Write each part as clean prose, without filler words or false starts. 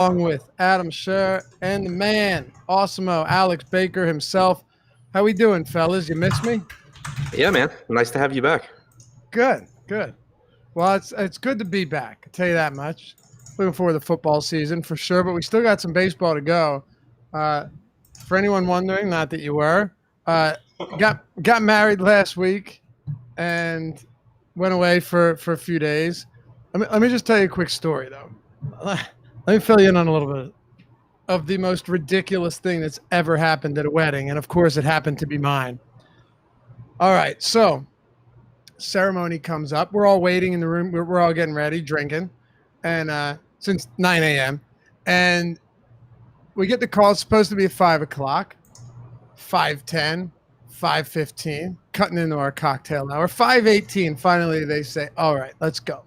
along with Adam Scher and the man, Awesemo, Alex Baker himself. How we doing, fellas? You miss me? Yeah, man. Nice to have you back. Good, good. Well, it's good to be back. I'll tell you that much. Looking forward to the football season for sure, but we still got some baseball to go. For anyone wondering, not that you were, got married last week and went away for a few days. Let me just tell you a quick story, though. Let me fill you in on a little bit of the most ridiculous thing that's ever happened at a wedding. And of course, it happened to be mine. All right. So ceremony comes up. We're all waiting in the room. We're all getting ready, drinking. And since 9 a.m. And we get the call. It's supposed to be at 5 o'clock, 5:10, 5:15, cutting into our cocktail hour. 5:18, finally, they say, all right, let's go.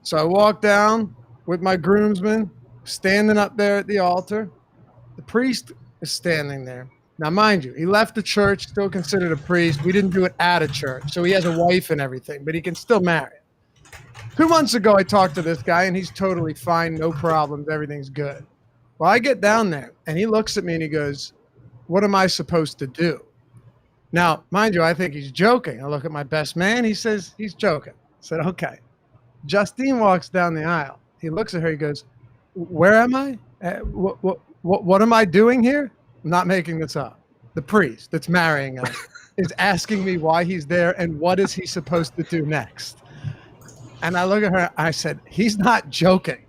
So I walk down with my groomsmen standing up there at the altar. The priest is standing there. Now, mind you, he left the church, still considered a priest. We didn't do it at a church, so he has a wife and everything, but he can still marry. 2 months ago, I talked to this guy, and he's totally fine, no problems, everything's good. Well, I get down there, and he looks at me, and he goes, what am I supposed to do? Now, mind you, I think he's joking. I look at my best man. He says he's joking. I said, okay. Justine walks down the aisle. He looks at her. He goes, where am I? What am I doing here? I'm not making this up. The priest that's marrying us is asking me why he's there and what is he supposed to do next. And I look at her. I said, he's not joking.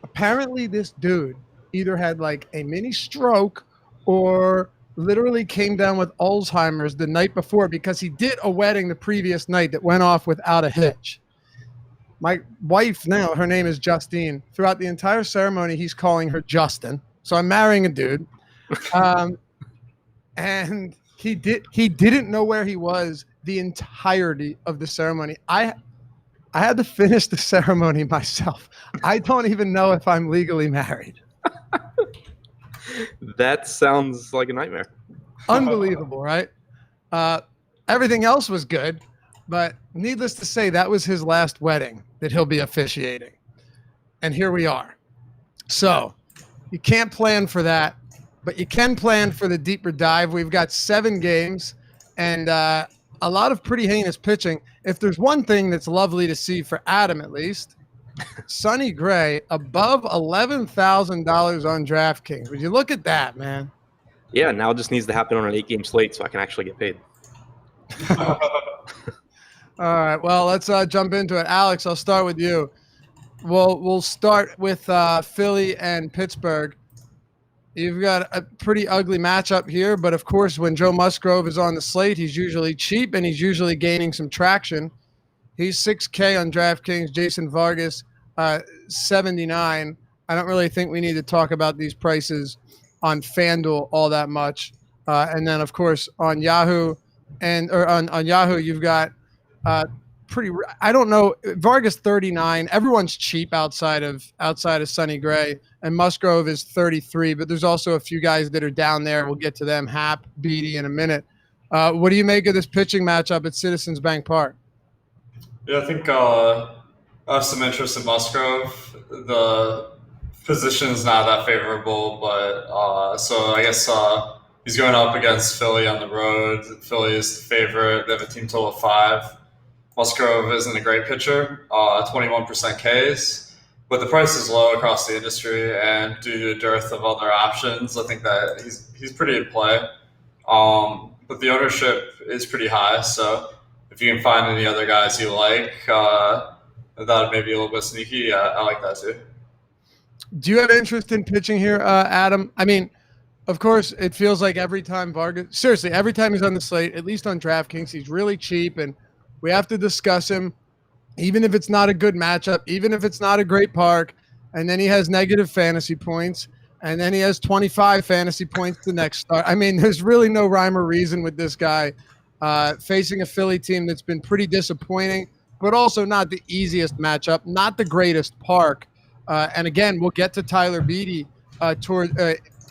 Apparently, this dude either had like a mini stroke or literally came down with Alzheimer's the night before because he did a wedding the previous night that went off without a hitch. My wife now, her name is Justine. Throughout the entire ceremony, he's calling her Justin. So I'm marrying a dude. And he didn't know where he was the entirety of the ceremony. I had to finish the ceremony myself. I don't even know if I'm legally married. That sounds like a nightmare. Unbelievable, right? Everything else was good. But needless to say, that was his last wedding that he'll be officiating. And here we are. So you can't plan for that, but you can plan for the deeper dive. We've got 7 games and a lot of pretty heinous pitching. If there's one thing that's lovely to see for Adam, at least, Sonny Gray above $11,000 on DraftKings. Would you look at that, man? Yeah, now it just needs to happen on an 8-game slate so I can actually get paid. All right, well, let's jump into it. Alex, I'll start with you. We'll start with Philly and Pittsburgh. You've got a pretty ugly matchup here, but of course, when Joe Musgrove is on the slate, he's usually cheap and he's usually gaining some traction. He's $6K on DraftKings. Jason Vargas, 79. I don't really think we need to talk about these prices on FanDuel all that much. And then, of course, on Yahoo on Yahoo, you've got I don't know, Vargas 39. Everyone's cheap outside of Sonny Gray, and Musgrove is 33. But there's also a few guys that are down there. We'll get to them. Happ, Beatty in a minute. What do you make of this pitching matchup at Citizens Bank Park? Yeah, I think I have some interest in Musgrove. The position's not that favorable, but so I guess he's going up against Philly on the road. Philly is the favorite. They have a team total of 5. Musgrove isn't a great pitcher, 21% Ks, but the price is low across the industry, and due to a dearth of other options, I think that he's pretty in play. But the ownership is pretty high, so if you can find any other guys you like, that may be a little bit sneaky. I like that too. Do you have interest in pitching here, Adam? I mean, of course, it feels like every time every time he's on the slate, at least on DraftKings, he's really cheap, and we have to discuss him, even if it's not a good matchup, even if it's not a great park, and then he has negative fantasy points, and then he has 25 fantasy points the next start. I mean, there's really no rhyme or reason with this guy facing a Philly team that's been pretty disappointing, but also not the easiest matchup, not the greatest park. And again, we'll get to Tyler Beatty toward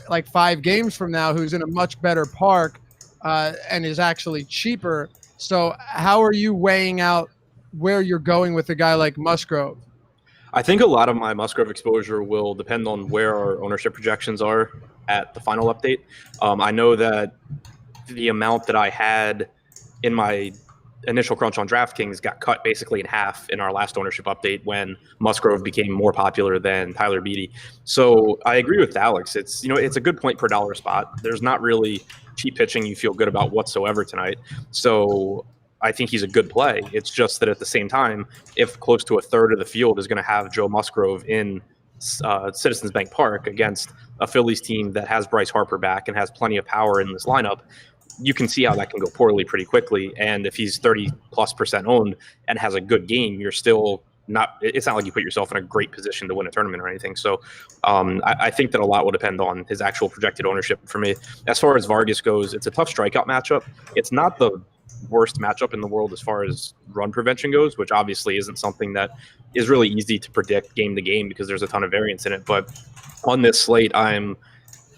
like 5 games from now, who's in a much better park and is actually cheaper. So how are you weighing out where you're going with a guy like Musgrove? I think a lot of my Musgrove exposure will depend on where our ownership projections are at the final update. I know that the amount that I had in my initial crunch on DraftKings got cut basically in half in our last ownership update when Musgrove became more popular than Tyler Beatty. So I agree with Alex. It's it's a good point per dollar spot. There's not really cheap pitching you feel good about whatsoever tonight. So I think he's a good play. It's just that at the same time, if close to a third of the field is going to have Joe Musgrove in Citizens Bank Park against a Phillies team that has Bryce Harper back and has plenty of power in this lineup, you can see how that can go poorly pretty quickly. And if he's 30+% owned and has a good game, you're still not, it's not like you put yourself in a great position to win a tournament or anything. So I think that a lot will depend on his actual projected ownership for me. As far as Vargas goes, it's a tough strikeout matchup. It's not the worst matchup in the world as far as run prevention goes, which obviously isn't something that is really easy to predict game to game because there's a ton of variance in it. But on this slate, I'm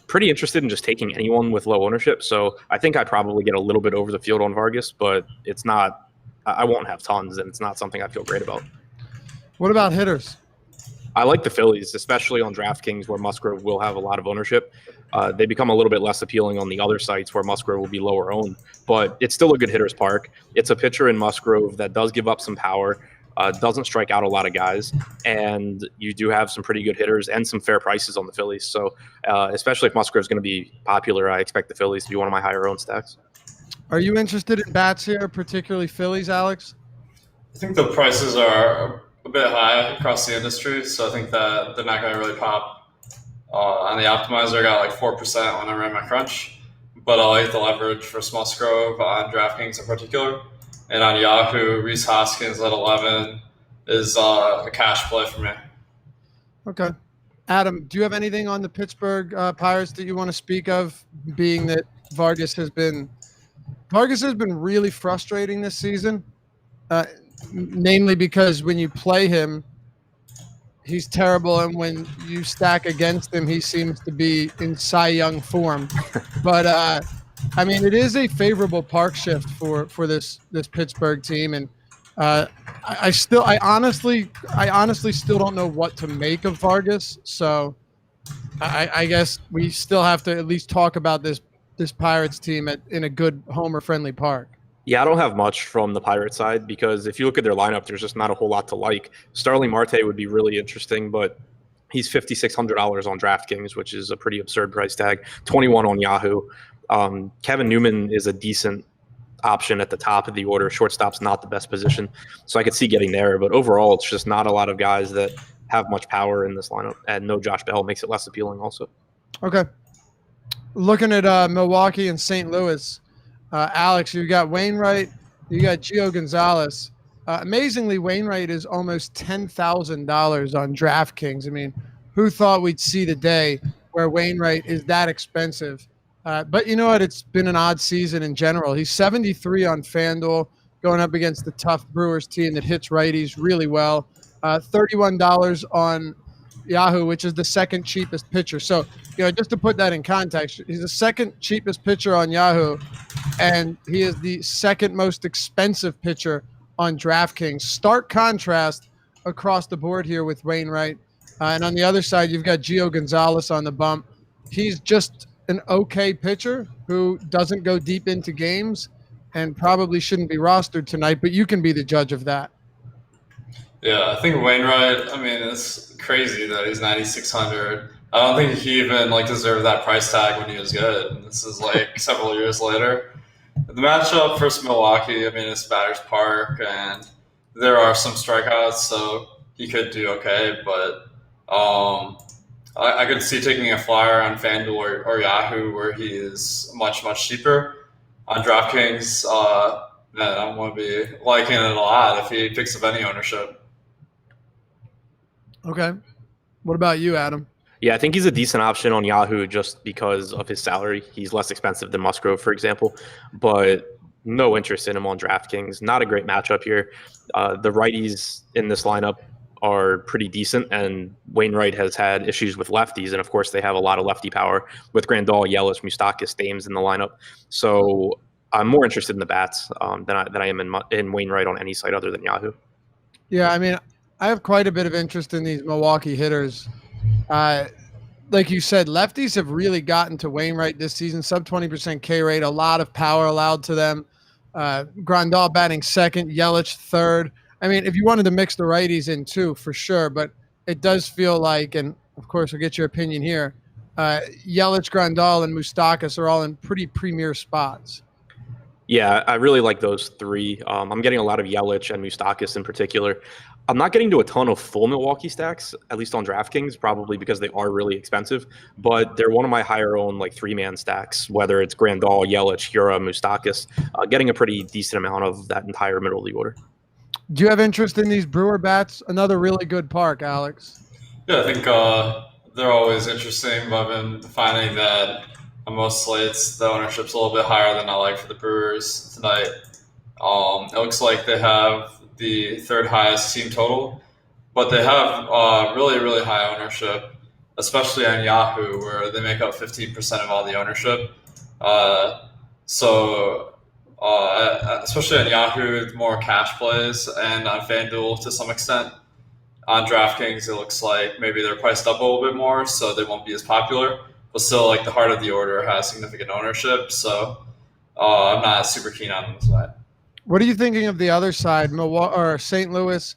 pretty interested in just taking anyone with low ownership. So I think I probably get a little bit over the field on Vargas, but it's not, I won't have tons, and it's not something I feel great about. What about hitters? I like the Phillies, especially on DraftKings where Musgrove will have a lot of ownership. They become a little bit less appealing on the other sites where Musgrove will be lower owned, but it's still a good hitter's park. It's a pitcher in Musgrove that does give up some power, doesn't strike out a lot of guys, and you do have some pretty good hitters and some fair prices on the Phillies. So especially if Musgrove is going to be popular, I expect the Phillies to be one of my higher owned stacks. Are you interested in bats here, particularly Phillies, Alex? I think the prices are a bit high across the industry, so I think that they're not going to really pop. On the optimizer, I got like 4% when I ran my crunch, but I like the leverage for Musgrove on DraftKings in particular. And on Yahoo, Rhys Hoskins at 11 is a cash play for me. Okay. Adam, do you have anything on the Pittsburgh Pirates that you want to speak of, being that Vargas has been really frustrating this season, namely because when you play him, he's terrible, and when you stack against him, he seems to be in Cy Young form. But I mean, it is a favorable park shift for this Pittsburgh team, and I honestly still don't know what to make of Vargas. So I guess we still have to at least talk about this Pirates team in a good homer-friendly park. Yeah, I don't have much from the Pirate side because if you look at their lineup, there's just not a whole lot to like. Starling Marte would be really interesting, but he's $5,600 on DraftKings, which is a pretty absurd price tag. 21 on Yahoo. Kevin Newman is a decent option at the top of the order. Shortstop's not the best position, so I could see getting there. But overall, it's just not a lot of guys that have much power in this lineup, and no Josh Bell makes it less appealing also. Okay. Looking at Milwaukee and St. Louis, Alex, you got Wainwright, you got Gio Gonzalez. Amazingly, Wainwright is almost $10,000 on DraftKings. I mean, who thought we'd see the day where Wainwright is that expensive? But you know what? It's been an odd season in general. He's 73 on FanDuel, going up against the tough Brewers team that hits righties really well. $31 on Yahoo, which is the second cheapest pitcher. So, just to put that in context, he's the second cheapest pitcher on Yahoo, and he is the second most expensive pitcher on DraftKings. Stark contrast across the board here with Wainwright. And on the other side, you've got Gio Gonzalez on the bump. He's just an okay pitcher who doesn't go deep into games and probably shouldn't be rostered tonight, but you can be the judge of that. Yeah, I think Wainwright, I mean, it's crazy that he's 9,600. I don't think he even deserved that price tag when he was good. This is several years later. The matchup versus Milwaukee, I mean, it's batter's park, and there are some strikeouts, so he could do okay. But I could see taking a flyer on FanDuel or Yahoo where he is much, much cheaper. On DraftKings, man, I'm going to be liking it a lot if he picks up any ownership. Okay. What about you, Adam? Yeah, I think he's a decent option on Yahoo just because of his salary. He's less expensive than Musgrove, for example, but no interest in him on DraftKings. Not a great matchup here. The righties in this lineup are pretty decent, and Wainwright has had issues with lefties, and of course they have a lot of lefty power with Grandal, Yelich, Moustakas, Thames in the lineup. So I'm more interested in the bats than I am in Wainwright on any site other than Yahoo. Yeah, I mean, I have quite a bit of interest in these Milwaukee hitters. Like you said, lefties have really gotten to Wainwright this season. Sub 20% K rate, a lot of power allowed to them. Grandal batting second, Yelich third. I mean, if you wanted to mix the righties in too, for sure, but it does feel like, and of course, I'll get your opinion here. Yelich, Grandal, and Moustakas are all in pretty premier spots. Yeah, I really like those three. I'm getting a lot of Yelich and Moustakas in particular. I'm not getting to a ton of full Milwaukee stacks, at least on DraftKings, probably because they are really expensive. But they're one of my higher owned like 3-man stacks, whether it's Grandal, Yelich, Hura, Moustakas, getting a pretty decent amount of that entire middle of the order. Do you have interest in these Brewer bats? Another really good park, Alex. Yeah, I think they're always interesting, but I've been finding that on most slates, the ownership's a little bit higher than I like for the Brewers tonight. It looks like they have the third highest team total, but they have really, really high ownership, especially on Yahoo, where they make up 15% of all the ownership. Especially on Yahoo, more cash plays, and on FanDuel to some extent. On DraftKings, it looks like maybe they're priced up a little bit more, so they won't be as popular. But still, like the heart of the order has significant ownership, so I'm not super keen on them tonight. What are you thinking of the other side, Milwaukee or St. Louis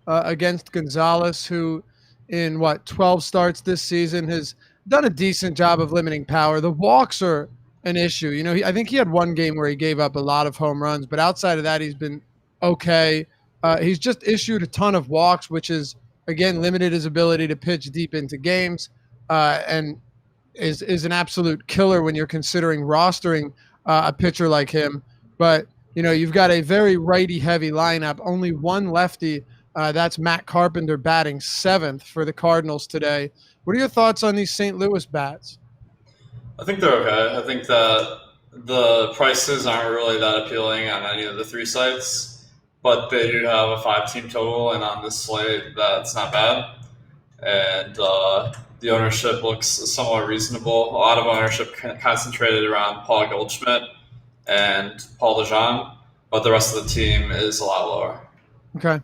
against Gonzalez, who in 12 starts this season has done a decent job of limiting power. The walks are an issue. You know, I think he had one game where he gave up a lot of home runs, but outside of that, he's been okay. He's just issued a ton of walks, which is, again, limited his ability to pitch deep into games, and is an absolute killer when you're considering rostering a pitcher like him. But, you know, you've got a very righty-heavy lineup, only one lefty. That's Matt Carpenter batting 7th for the Cardinals today. What are your thoughts on these St. Louis bats? I think they're okay. I think that the prices aren't really that appealing on any of the 3 sites, but they do have a 5-team total, and on this slate, that's not bad. And the ownership looks somewhat reasonable. A lot of ownership concentrated around Paul Goldschmidt and Paul DeJean, but the rest of the team is a lot lower. Okay.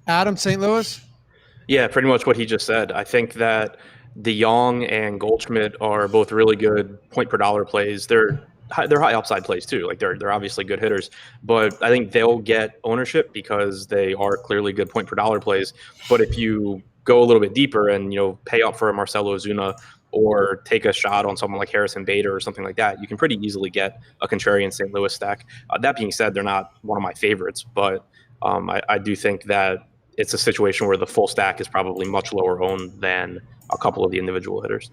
Adam, St. Louis? Yeah, pretty much what he just said. I think that DeJong and Goldschmidt are both really good point per dollar plays. They're high upside plays too. Like they're obviously good hitters, but I think they'll get ownership because they are clearly good point per dollar plays. But if you go a little bit deeper and, you know, pay up for a Marcelo Ozuna or take a shot on someone like Harrison Bader or something like that, you can pretty easily get a contrarian St. Louis stack. That being said, they're not one of my favorites, but I do think that it's a situation where the full stack is probably much lower owned than a couple of the individual hitters.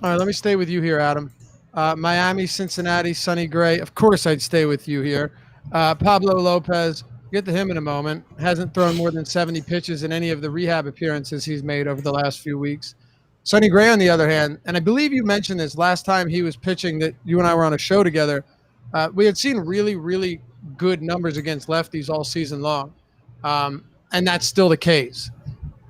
All right, let me stay with you here, Adam. Miami, Cincinnati, Sonny Gray. Of course, I'd stay with you here. Pablo Lopez, get to him in a moment. Hasn't thrown more than 70 pitches in any of the rehab appearances he's made over the last few weeks. Sonny Gray, on the other hand, and I believe you mentioned this last time he was pitching that you and I were on a show together. We had seen really, really good numbers against lefties all season long, and that's still the case.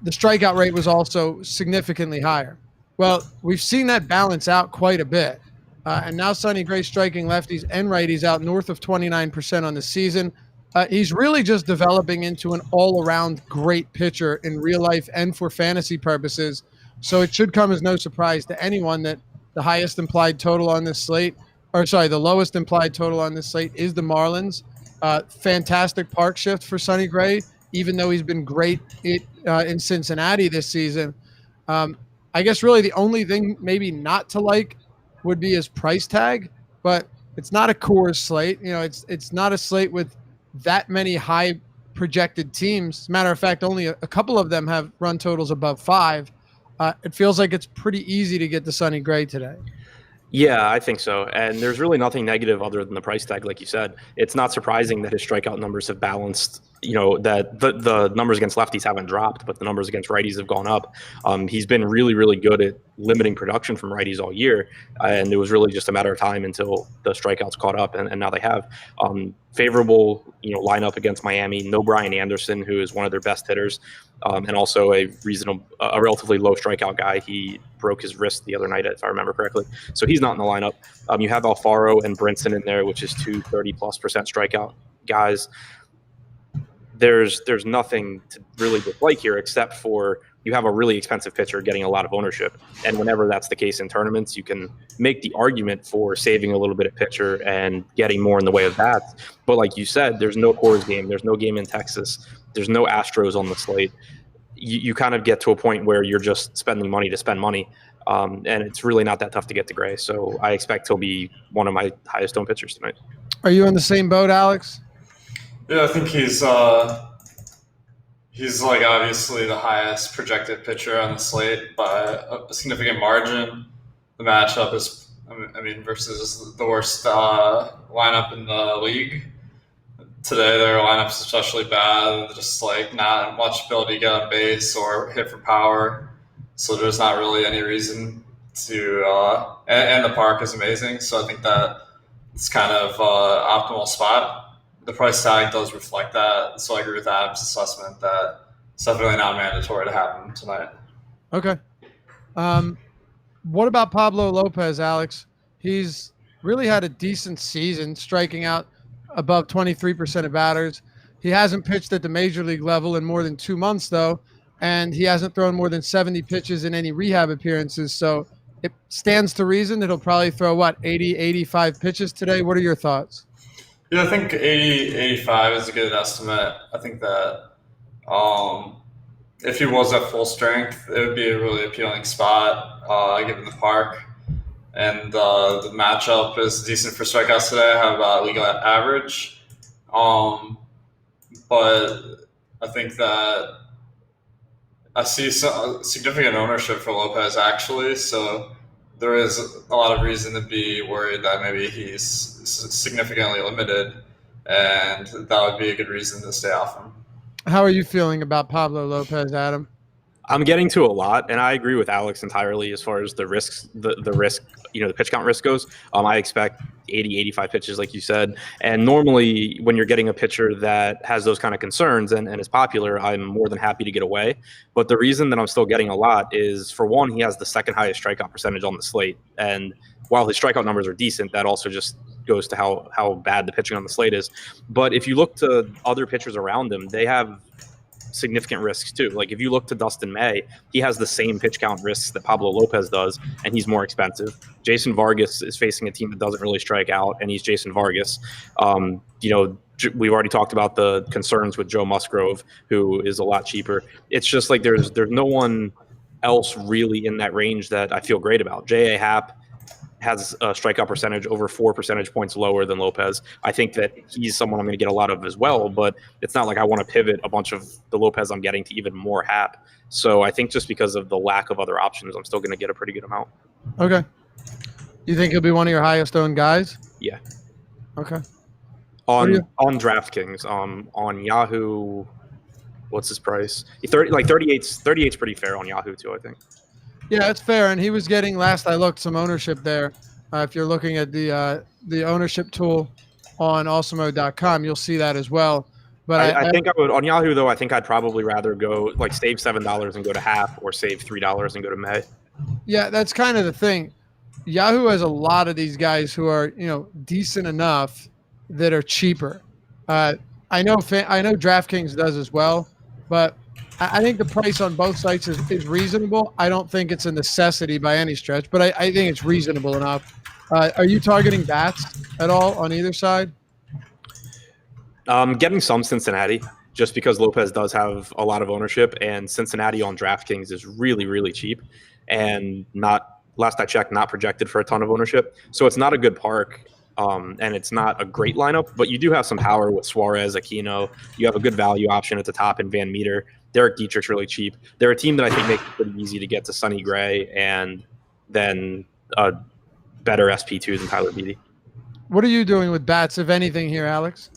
The strikeout rate was also significantly higher. Well, we've seen that balance out quite a bit. And now Sonny Gray striking lefties and righties out north of 29% on the season. He's really just developing into an all-around great pitcher in real life and for fantasy purposes. So it should come as no surprise to anyone that the highest implied total on this slate, the lowest implied total on this slate is the Marlins. Fantastic park shift for Sonny Gray, even though he's been great in Cincinnati this season. I guess really the only thing maybe not to like would be his price tag, but it's not a Coors slate. You know, it's not a slate with that many high projected teams. As a matter of fact, only a couple of them have run totals above 5. It feels like it's pretty easy to get the Sonny Gray today. Yeah, I think so. And there's really nothing negative other than the price tag, like you said. It's not surprising that his strikeout numbers have balanced, you know, that the numbers against lefties haven't dropped, but the numbers against righties have gone up. He's been really, really good at limiting production from righties all year. And it was really just a matter of time until the strikeouts caught up, and now they have. Favorable, you know, lineup against Miami. No Brian Anderson, who is one of their best hitters, and also a relatively low strikeout guy. He broke his wrist the other night, if I remember correctly. So he's not in the lineup. You have Alfaro and Brinson in there, which is 2 30+% strikeout guys. there's nothing to really dislike here except for you have a really expensive pitcher getting a lot of ownership. And whenever that's the case in tournaments, you can make the argument for saving a little bit of pitcher and getting more in the way of bats. But like you said, there's no Coors game. There's no game in Texas. There's no Astros on the slate. You kind of get to a point where you're just spending money to spend money. And it's really not that tough to get to Gray. So I expect he'll be one of my highest owned pitchers tonight. Are you in the same boat, Alex? Yeah, I think he's like obviously the highest projected pitcher on the slate by a significant margin. The matchup is, I mean, versus the worst lineup in the league. Today, their lineup's especially bad. Just like not much ability to get on base or hit for power. So there's not really any reason to. And the park is amazing. So I think that it's kind of optimal spot. The price tag does reflect that. So I agree with Adam's assessment that it's definitely not mandatory to have him tonight. Okay. What about Pablo Lopez, Alex? He's really had a decent season, striking out above 23% of batters. He hasn't pitched at the major league level in more than 2 months, though, and he hasn't thrown more than 70 pitches in any rehab appearances. So it stands to reason that he'll probably throw, 80, 85 pitches today? What are your thoughts? Yeah, I think 80, 85 is a good estimate. I think that if he was at full strength, it would be a really appealing spot given the park. And the matchup is decent for strikeouts today. I have about league average. But I think that I see some significant ownership for Lopez, actually. So there is a lot of reason to be worried that maybe he's significantly limited, and that would be a good reason to stay off him. How are you feeling about Pablo Lopez, Adam? I'm getting to a lot, and I agree with Alex entirely as far as the risks, the risk, the pitch count risk goes. I expect 80, 85 pitches, like you said. And normally when you're getting a pitcher that has those kind of concerns and is popular, I'm more than happy to get away. But the reason that I'm still getting a lot is, for one, he has the second highest strikeout percentage on the slate. And while his strikeout numbers are decent, that also just goes to how bad the pitching on the slate is. But if you look to other pitchers around him, they have significant risks too. Like if you look to Dustin May, he has the same pitch count risks that Pablo Lopez does, and he's more expensive. Jason Vargas is facing a team that doesn't really strike out, and he's Jason Vargas. We've already talked about the concerns with Joe Musgrove, who is a lot cheaper. It's just like there's no one else really in that range that I feel great about. J.A. Happ has a strikeout percentage over 4 percentage points lower than Lopez. I think that he's someone I'm going to get a lot of as well, but it's not like I want to pivot a bunch of the Lopez I'm getting to even more Happ. So I think just because of the lack of other options, I'm still going to get a pretty good amount. Okay. You think he'll be one of your highest owned guys? Yeah. Okay. On DraftKings, on Yahoo, what's his price? 38's pretty fair on Yahoo too, I think. Yeah, it's fair, and he was getting, last I looked, some ownership there. If you're looking at the ownership tool on awesemo.com, you'll see that as well. But I think I would, on Yahoo though, I think I'd probably rather go save $7 and go to Happ, or save $3 and go to May. Yeah, that's kind of the thing. Yahoo has a lot of these guys who are decent enough that are cheaper. I know DraftKings does as well, but I think the price on both sites is reasonable. I don't think it's a necessity by any stretch, but I think it's reasonable enough. Are you targeting bats at all on either side? Getting some Cincinnati, just because Lopez does have a lot of ownership, and Cincinnati on DraftKings is really, really cheap, and last I checked, not projected for a ton of ownership. So it's not a good park. And it's not a great lineup, but you do have some power with Suarez, Aquino. You have a good value option at the top in Van Meter. Derek Dietrich's really cheap. They're a team that I think makes it pretty easy to get to Sonny Gray and then a better SP2 than Tyler Beatty. What are you doing with bats, if anything, here, Alex?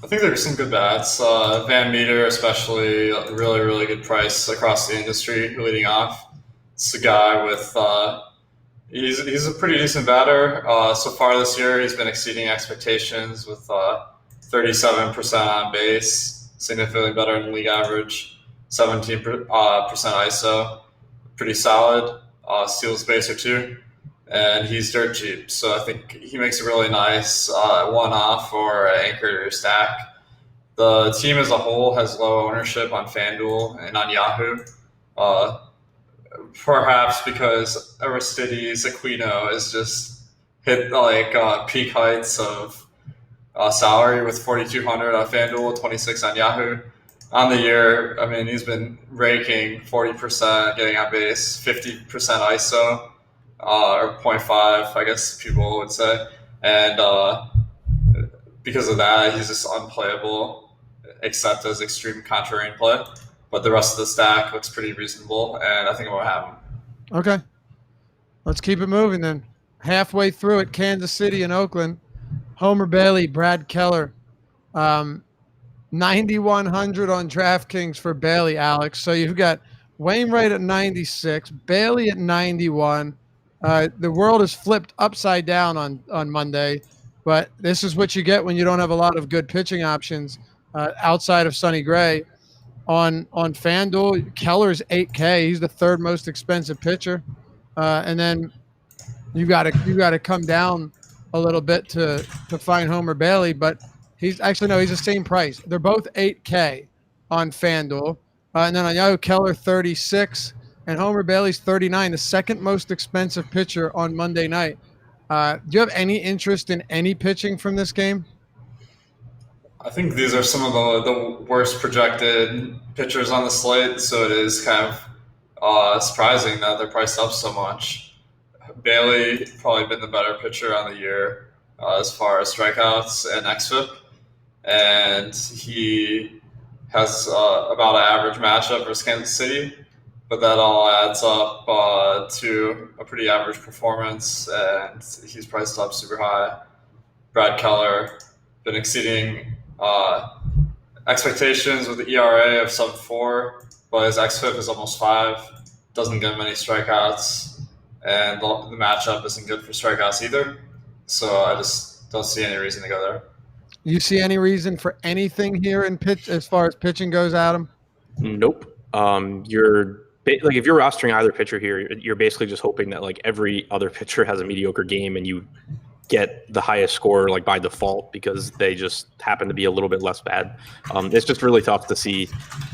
I think there's some good bats. Van Meter, especially, really, really good price across the industry leading off. It's a guy with he's a pretty decent batter. So far this year, he's been exceeding expectations with 37% on base, significantly better than league average. 17% ISO, pretty solid. Steals base or two, and he's dirt cheap. So I think he makes a really nice one-off or anchor to your stack. The team as a whole has low ownership on FanDuel and on Yahoo. Uh, Perhaps because Aristides Aquino has just hit peak heights of salary with 4,200 on FanDuel, 26 on Yahoo. On the year, I mean, he's been raking 40%, getting on base, 50% ISO, or 0.5, I guess people would say. And because of that, he's just unplayable, except as extreme contrarian play. But the rest of the stack looks pretty reasonable, and I think I'm going to have him. Okay. Let's keep it moving then. Halfway through it, Kansas City and Oakland. Homer Bailey, Brad Keller. 9,100 on DraftKings for Bailey, Alex. So you've got Wainwright at 96, Bailey at 91. The world is flipped upside down on Monday, but this is what you get when you don't have a lot of good pitching options outside of Sonny Gray. On FanDuel, Keller's 8K. He's the third most expensive pitcher, and then you got to come down a little bit to find Homer Bailey, but he's the same price. They're both 8K on FanDuel, and then on Yahoo, Keller 36 and Homer Bailey's 39, the second most expensive pitcher on Monday night. Do you have any interest in any pitching from this game? I think these are some of the worst projected pitchers on the slate, so it is kind of surprising that they're priced up so much. Bailey probably been the better pitcher on the year as far as strikeouts and xFIP, and he has about an average matchup versus Kansas City, but that all adds up to a pretty average performance, and he's priced up super high. Brad Keller been exceeding expectations with the ERA of sub 4, but his xFIP is almost 5. Doesn't get many strikeouts, and the matchup isn't good for strikeouts either. So I just don't see any reason to go there. You see any reason for anything here in pitch as far as pitching goes, Adam? Nope. If you're rostering either pitcher here, you're basically just hoping that like every other pitcher has a mediocre game and you get the highest score like by default because they just happen to be a little bit less bad. It's just really tough to see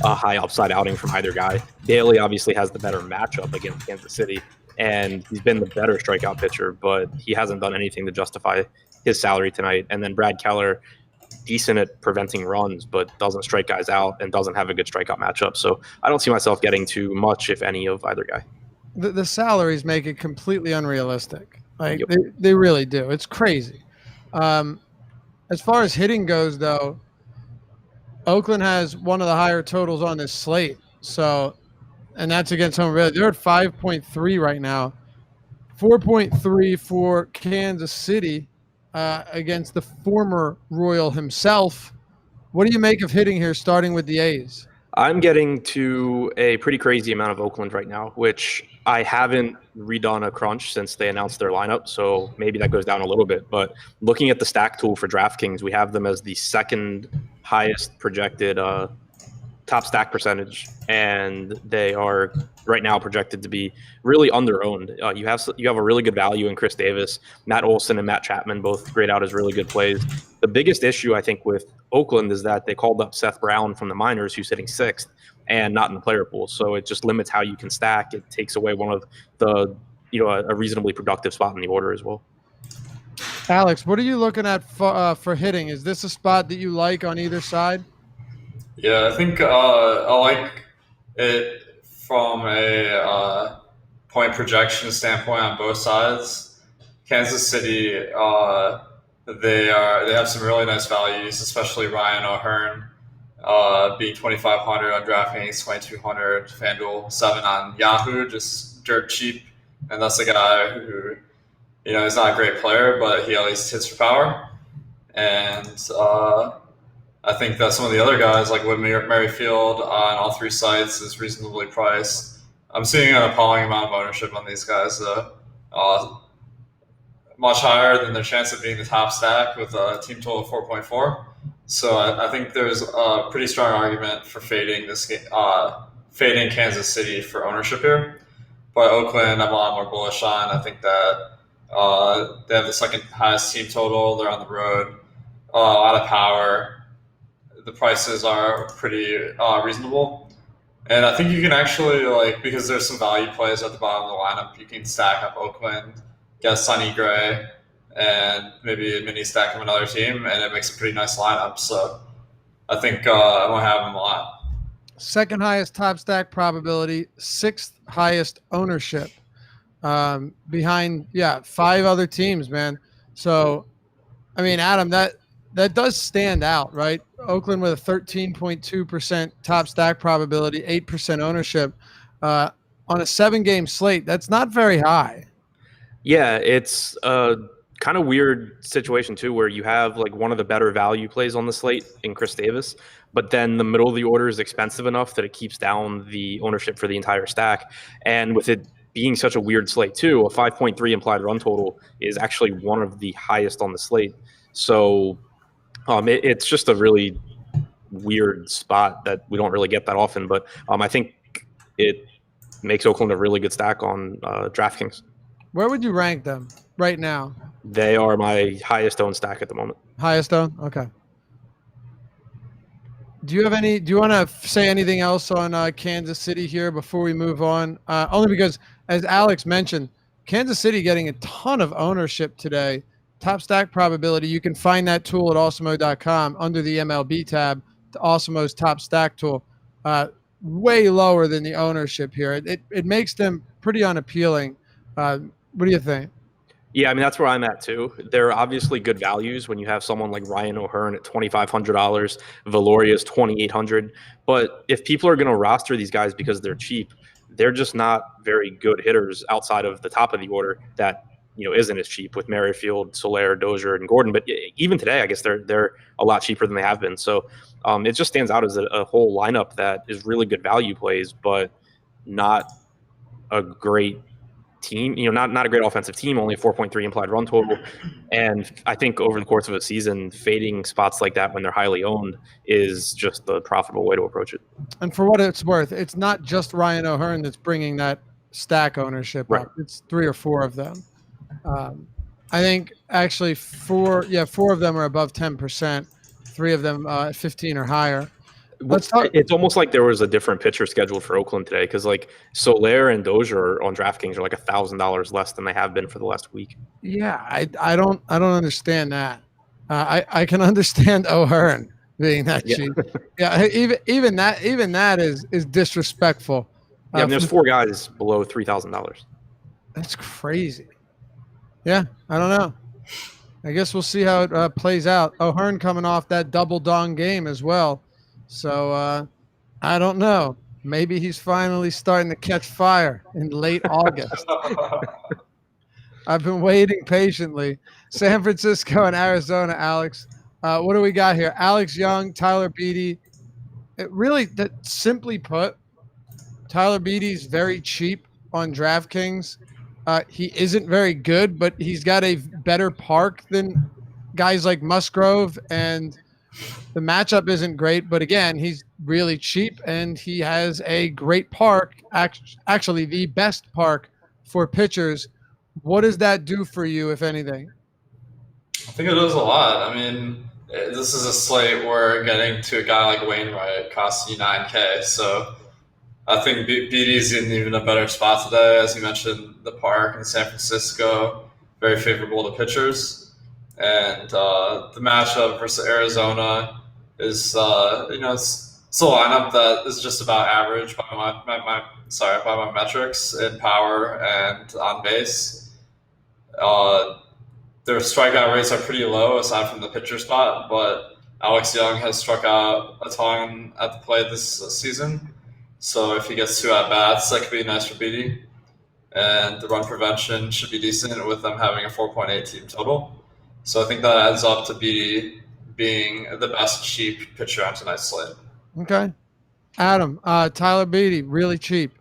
a high upside outing from either guy. Bailey obviously has the better matchup against Kansas City, and he's been the better strikeout pitcher, but he hasn't done anything to justify his salary tonight. And then Brad Keller, decent at preventing runs, but doesn't strike guys out and doesn't have a good strikeout matchup. So I don't see myself getting too much, if any, of either guy. The salaries make it completely unrealistic. Like they really do. It's crazy. As far as hitting goes, though, Oakland has one of the higher totals on this slate. So, and that's against home. They're at 5.3 right now. 4.3 for Kansas City against the former Royal himself. What do you make of hitting here, starting with the A's? I'm getting to a pretty crazy amount of Oakland right now, which I haven't redone a crunch since they announced their lineup, so maybe that goes down a little bit. But looking at the stack tool for DraftKings, we have them as the second highest projected top stack percentage, and they are right now projected to be really under-owned. You have a really good value in Chris Davis, Matt Olson and Matt Chapman, both grayed out as really good plays. The biggest issue, I think, with Oakland is that they called up Seth Brown from the minors, who's hitting 6th and not in the player pool. So it just limits how you can stack. It takes away one of the, a reasonably productive spot in the order as well. Alex, what are you looking at for hitting? Is this a spot that you like on either side? Yeah, I think I like it from a point projection standpoint on both sides. Kansas City, they have some really nice values, especially Ryan O'Hearn being 2,500 on DraftKings, 2,200 FanDuel, 7 on Yahoo, just dirt cheap. And that's a guy who, is not a great player, but he at least hits for power. And I think that some of the other guys, like Whitmer Merrifield on all 3 sites, is reasonably priced. I'm seeing an appalling amount of ownership on these guys, much higher than their chance of being the top stack with a team total of 4.4. So I think there's a pretty strong argument for fading this game, fading Kansas City for ownership here. But Oakland, I'm a lot more bullish on. I think that they have the second highest team total. They're on the road, a lot of power. the prices are pretty reasonable. And I think you can actually, because there's some value plays at the bottom of the lineup, you can stack up Oakland, get Sonny Gray, and maybe a mini stack of another team, and it makes a pretty nice lineup. So I think I won't have them a lot. Second highest top stack probability, sixth highest ownership, behind 5 other teams, man. So, I mean, Adam, that does stand out, right? Oakland with a 13.2% top stack probability, 8% ownership on a 7-game slate. That's not very high. Yeah, it's a kind of weird situation too, where you have like one of the better value plays on the slate in Chris Davis, but then the middle of the order is expensive enough that it keeps down the ownership for the entire stack. And with it being such a weird slate too, a 5.3 implied run total is actually one of the highest on the slate. So it's just a really weird spot that we don't really get that often. But I think it makes Oakland a really good stack on DraftKings. Where would you rank them right now? They are my highest owned stack at the moment. Highest owned? Okay. Do you want to say anything else on Kansas City here before we move on? Only because, as Alex mentioned, Kansas City getting a ton of ownership today. Top stack probability. You can find that tool at awesemo.com under the MLB tab, the Awesemo's top stack tool. Way lower than the ownership here. It makes them pretty unappealing. What do you think? Yeah, I mean, that's where I'm at too. They're obviously good values when you have someone like Ryan O'Hearn at $2,500, Valoria's $2,800. But if people are going to roster these guys because they're cheap, they're just not very good hitters outside of the top of the order that isn't as cheap with Merrifield, Soler, Dozier, and Gordon. But even today, I guess they're a lot cheaper than they have been. So it just stands out as a whole lineup that is really good value plays, but not a great team, not a great offensive team, only a 4.3 implied run total. And I think over the course of a season, fading spots like that when they're highly owned is just the profitable way to approach it. And for what it's worth, it's not just Ryan O'Hearn that's bringing that stack ownership up. It's 3 or 4 of them. I think actually 4 of them are above 10%. 3 of them 15 or higher. It's almost like there was a different pitcher scheduled for Oakland today because like Soler and Dozier on DraftKings are like $1,000 less than they have been for the last week. Yeah, I don't understand that. I can understand O'Hearn being that cheap. Yeah, even that is disrespectful. Yeah, there's 4 guys below $3,000. That's crazy. Yeah, I don't know. I guess we'll see how it plays out. O'Hearn coming off that double dong game as well. So I don't know. Maybe he's finally starting to catch fire in late August. I've been waiting patiently. San Francisco and Arizona, Alex. What do we got here? Alex Young, Tyler Beede. Simply put, Tyler Beaty's very cheap on DraftKings. He isn't very good, but he's got a better park than guys like Musgrove, and the matchup isn't great. But again, he's really cheap, and he has a great park, actually the best park for pitchers. What does that do for you, if anything? I think it does a lot. I mean, this is a slate where getting to a guy like Wainwright costs you $9K, so I think Beaty's in even a better spot today. As you mentioned, the park in San Francisco, very favorable to pitchers. And the matchup versus Arizona is, it's a lineup that is just about average by my metrics in power and on base. Their strikeout rates are pretty low aside from the pitcher spot, but Alex Young has struck out a ton at the plate this season. So if he gets 2 at-bats, that could be nice for Beede. And the run prevention should be decent with them having a 4.8 team total. So I think that adds up to Beede being the best cheap pitcher on tonight's slate. Okay. Adam, Tyler Beede, really cheap.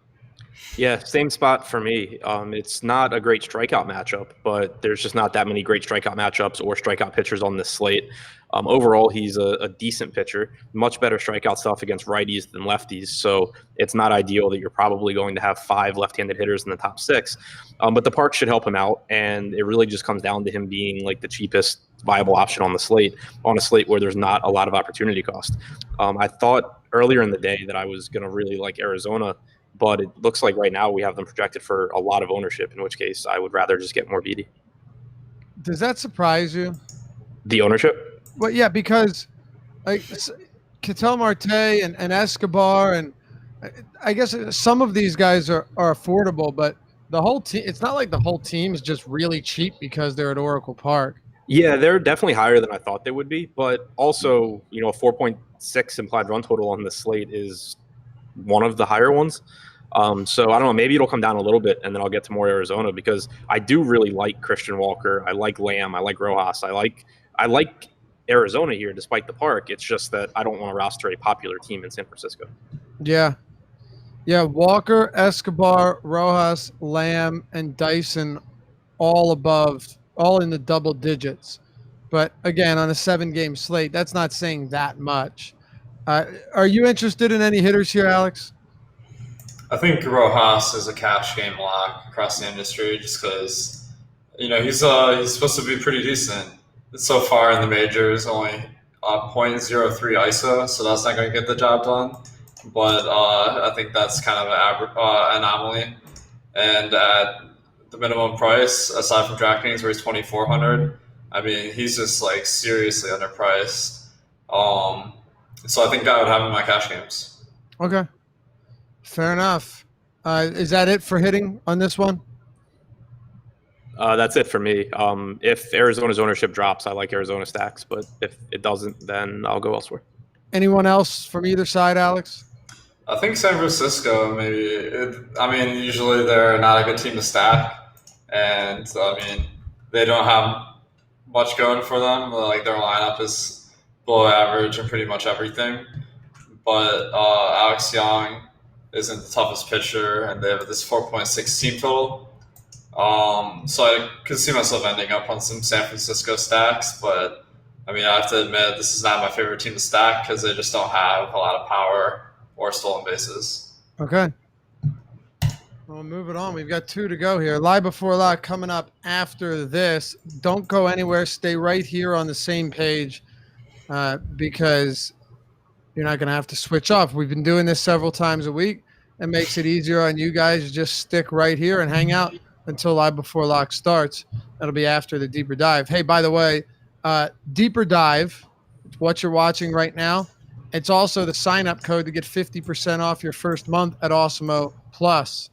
Yeah, same spot for me. It's not a great strikeout matchup, but there's just not that many great strikeout matchups or strikeout pitchers on this slate. Overall, he's a decent pitcher, much better strikeout stuff against righties than lefties. So it's not ideal that you're probably going to have 5 left-handed hitters in the top 6. But the park should help him out, and it really just comes down to him being like the cheapest viable option on the slate, on a slate where there's not a lot of opportunity cost. I thought earlier in the day that I was going to really like Arizona, but it looks like right now we have them projected for a lot of ownership, in which case I would rather just get more BD. Does that surprise you? The ownership? Well, yeah, because like Ketel Marte and Escobar, and I guess some of these guys are affordable, but the whole team, it's not like the whole team is just really cheap because they're at Oracle Park. Yeah, they're definitely higher than I thought they would be, but also, a 4.6 implied run total on this slate is one of the higher ones. So I don't know, maybe it'll come down a little bit and then I'll get to more Arizona, because I do really like Christian Walker. I like Lamb. I like Rojas. I like Arizona here despite the park. It's just that I don't want to roster a popular team in San Francisco. Yeah. Yeah, Walker, Escobar, Rojas, Lamb, and Dyson all in the double digits. But again, on a 7-game slate, that's not saying that much. Are you interested in any hitters here, Alex? I think Rojas is a cash game lock across the industry, just because he's supposed to be pretty decent. So far in the majors, only 0.03 ISO, so that's not going to get the job done. But I think that's kind of an anomaly. And at the minimum price, aside from DraftKings, where he's 2,400, I mean, he's just like seriously underpriced. So I think I would have him in my cash games. Okay. Fair enough. Is that it for hitting on this one? That's it for me. If Arizona's ownership drops, I like Arizona stacks, but if it doesn't, then I'll go elsewhere. Anyone else from either side, Alex? I think San Francisco, maybe. Usually they're not a good team to stack, and they don't have much going for them. Like, their lineup is below average in pretty much everything. But Alex Young isn't the toughest pitcher, and they have this 4.6 team total. So I could see myself ending up on some San Francisco stacks, but I have to admit this is not my favorite team to stack because they just don't have a lot of power or stolen bases. Okay. Well, moving on. We've got 2 to go here. Lie Before Lock coming up after this. Don't go anywhere. Stay right here on the same page because you're not going to have to switch off. We've been doing this several times a week. It makes it easier on you guys. Just stick right here and hang out until Live Before Lock starts. That'll be after the Deeper Dive. Hey, by the way, Deeper Dive, what you're watching right now, it's also the sign-up code to get 50% off your first month at Awesemo Plus,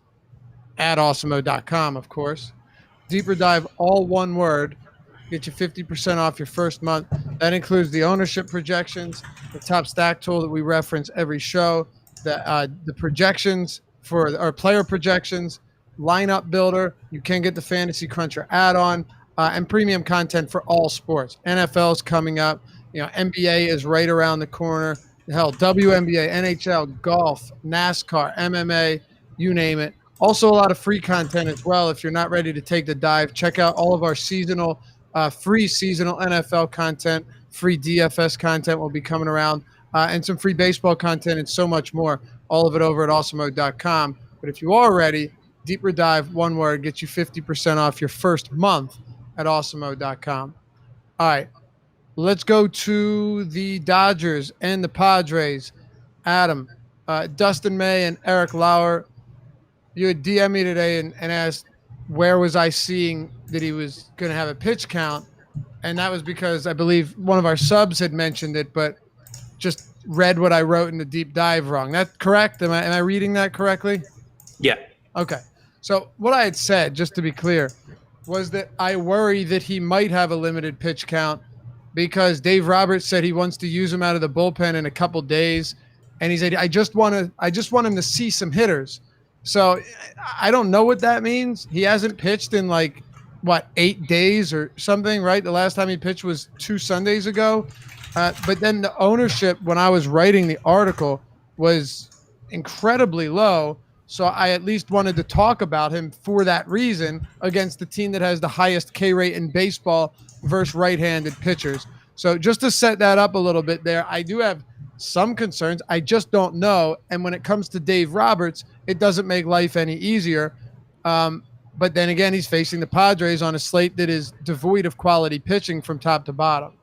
at awesemo.com, of course. Deeper Dive, all one word, get you 50% off your first month. That includes the ownership projections, the top stack tool that we reference every show, the projections for our player projections, lineup builder. You can get the Fantasy Cruncher add-on, and premium content for all sports. NFL's coming up. NBA is right around the corner. Hell, WNBA, NHL, golf, NASCAR, MMA, you name it. Also, a lot of free content as well. If you're not ready to take the dive, check out all of our free seasonal NFL content. Free DFS content will be coming around, and some free baseball content and so much more. All of it over at awesemo.com. But if you are ready, Deeper Dive, one word, gets you 50% off your first month at awesemo.com. All right, let's go to the Dodgers and the Padres. Adam, Dustin May and Eric Lauer, you had DM'd me today and asked where was I seeing that he was going to have a pitch count, and that was because I believe one of our subs had mentioned it, but just read what I wrote in the deep dive wrong. That correct? Am I reading that correctly? Yeah. Okay. So what I had said, just to be clear, was that I worry that he might have a limited pitch count because Dave Roberts said he wants to use him out of the bullpen in a couple days, and he said I just want him to see some hitters. So I don't know what that means. He hasn't pitched in 8 days or something, right? The last time he pitched was 2 Sundays ago. But then the ownership, when I was writing the article, was incredibly low. So I at least wanted to talk about him for that reason against the team that has the highest K rate in baseball versus right-handed pitchers. So just to set that up a little bit there, I do have some concerns. I just don't know. And when it comes to Dave Roberts, it doesn't make life any easier. But then again, he's facing the Padres on a slate that is devoid of quality pitching from top to bottom.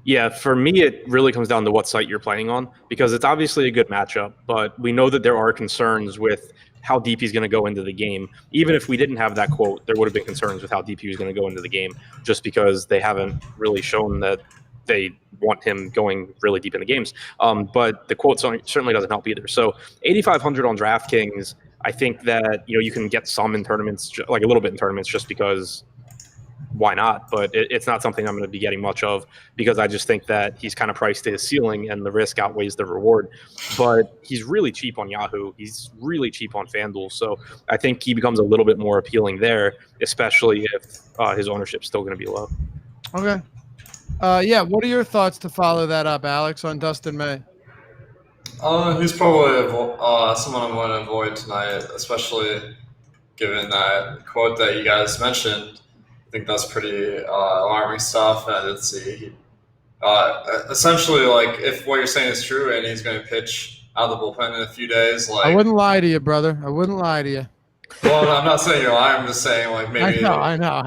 Yeah, for me, it really comes down to what site you're playing on, because it's obviously a good matchup, but we know that there are concerns with how deep he's going to go into the game. Even if we didn't have that quote, there would have been concerns with how deep he was going to go into the game, just because they haven't really shown that they want him going really deep in the games. But the quote certainly doesn't help either. So 8,500 on DraftKings, I think that you can get some in tournaments, like a little bit in tournaments, just because why not? But it's not something I'm going to be getting much of, because I just think that he's kind of priced to his ceiling and the risk outweighs the reward. But he's really cheap on Yahoo. He's really cheap on FanDuel. So I think he becomes a little bit more appealing there, especially if his ownership's still going to be low. Okay. Yeah, what are your thoughts to follow that up, Alex, on Dustin May? He's probably someone I'm going to avoid tonight, especially given that quote that you guys mentioned. I think that's pretty alarming stuff. And it's essentially, like, if what you're saying is true and he's going to pitch out of the bullpen in a few days, like, I wouldn't lie to you, brother. I wouldn't lie to you. Well, I'm not saying you're lying. I'm just saying, like, maybe I know.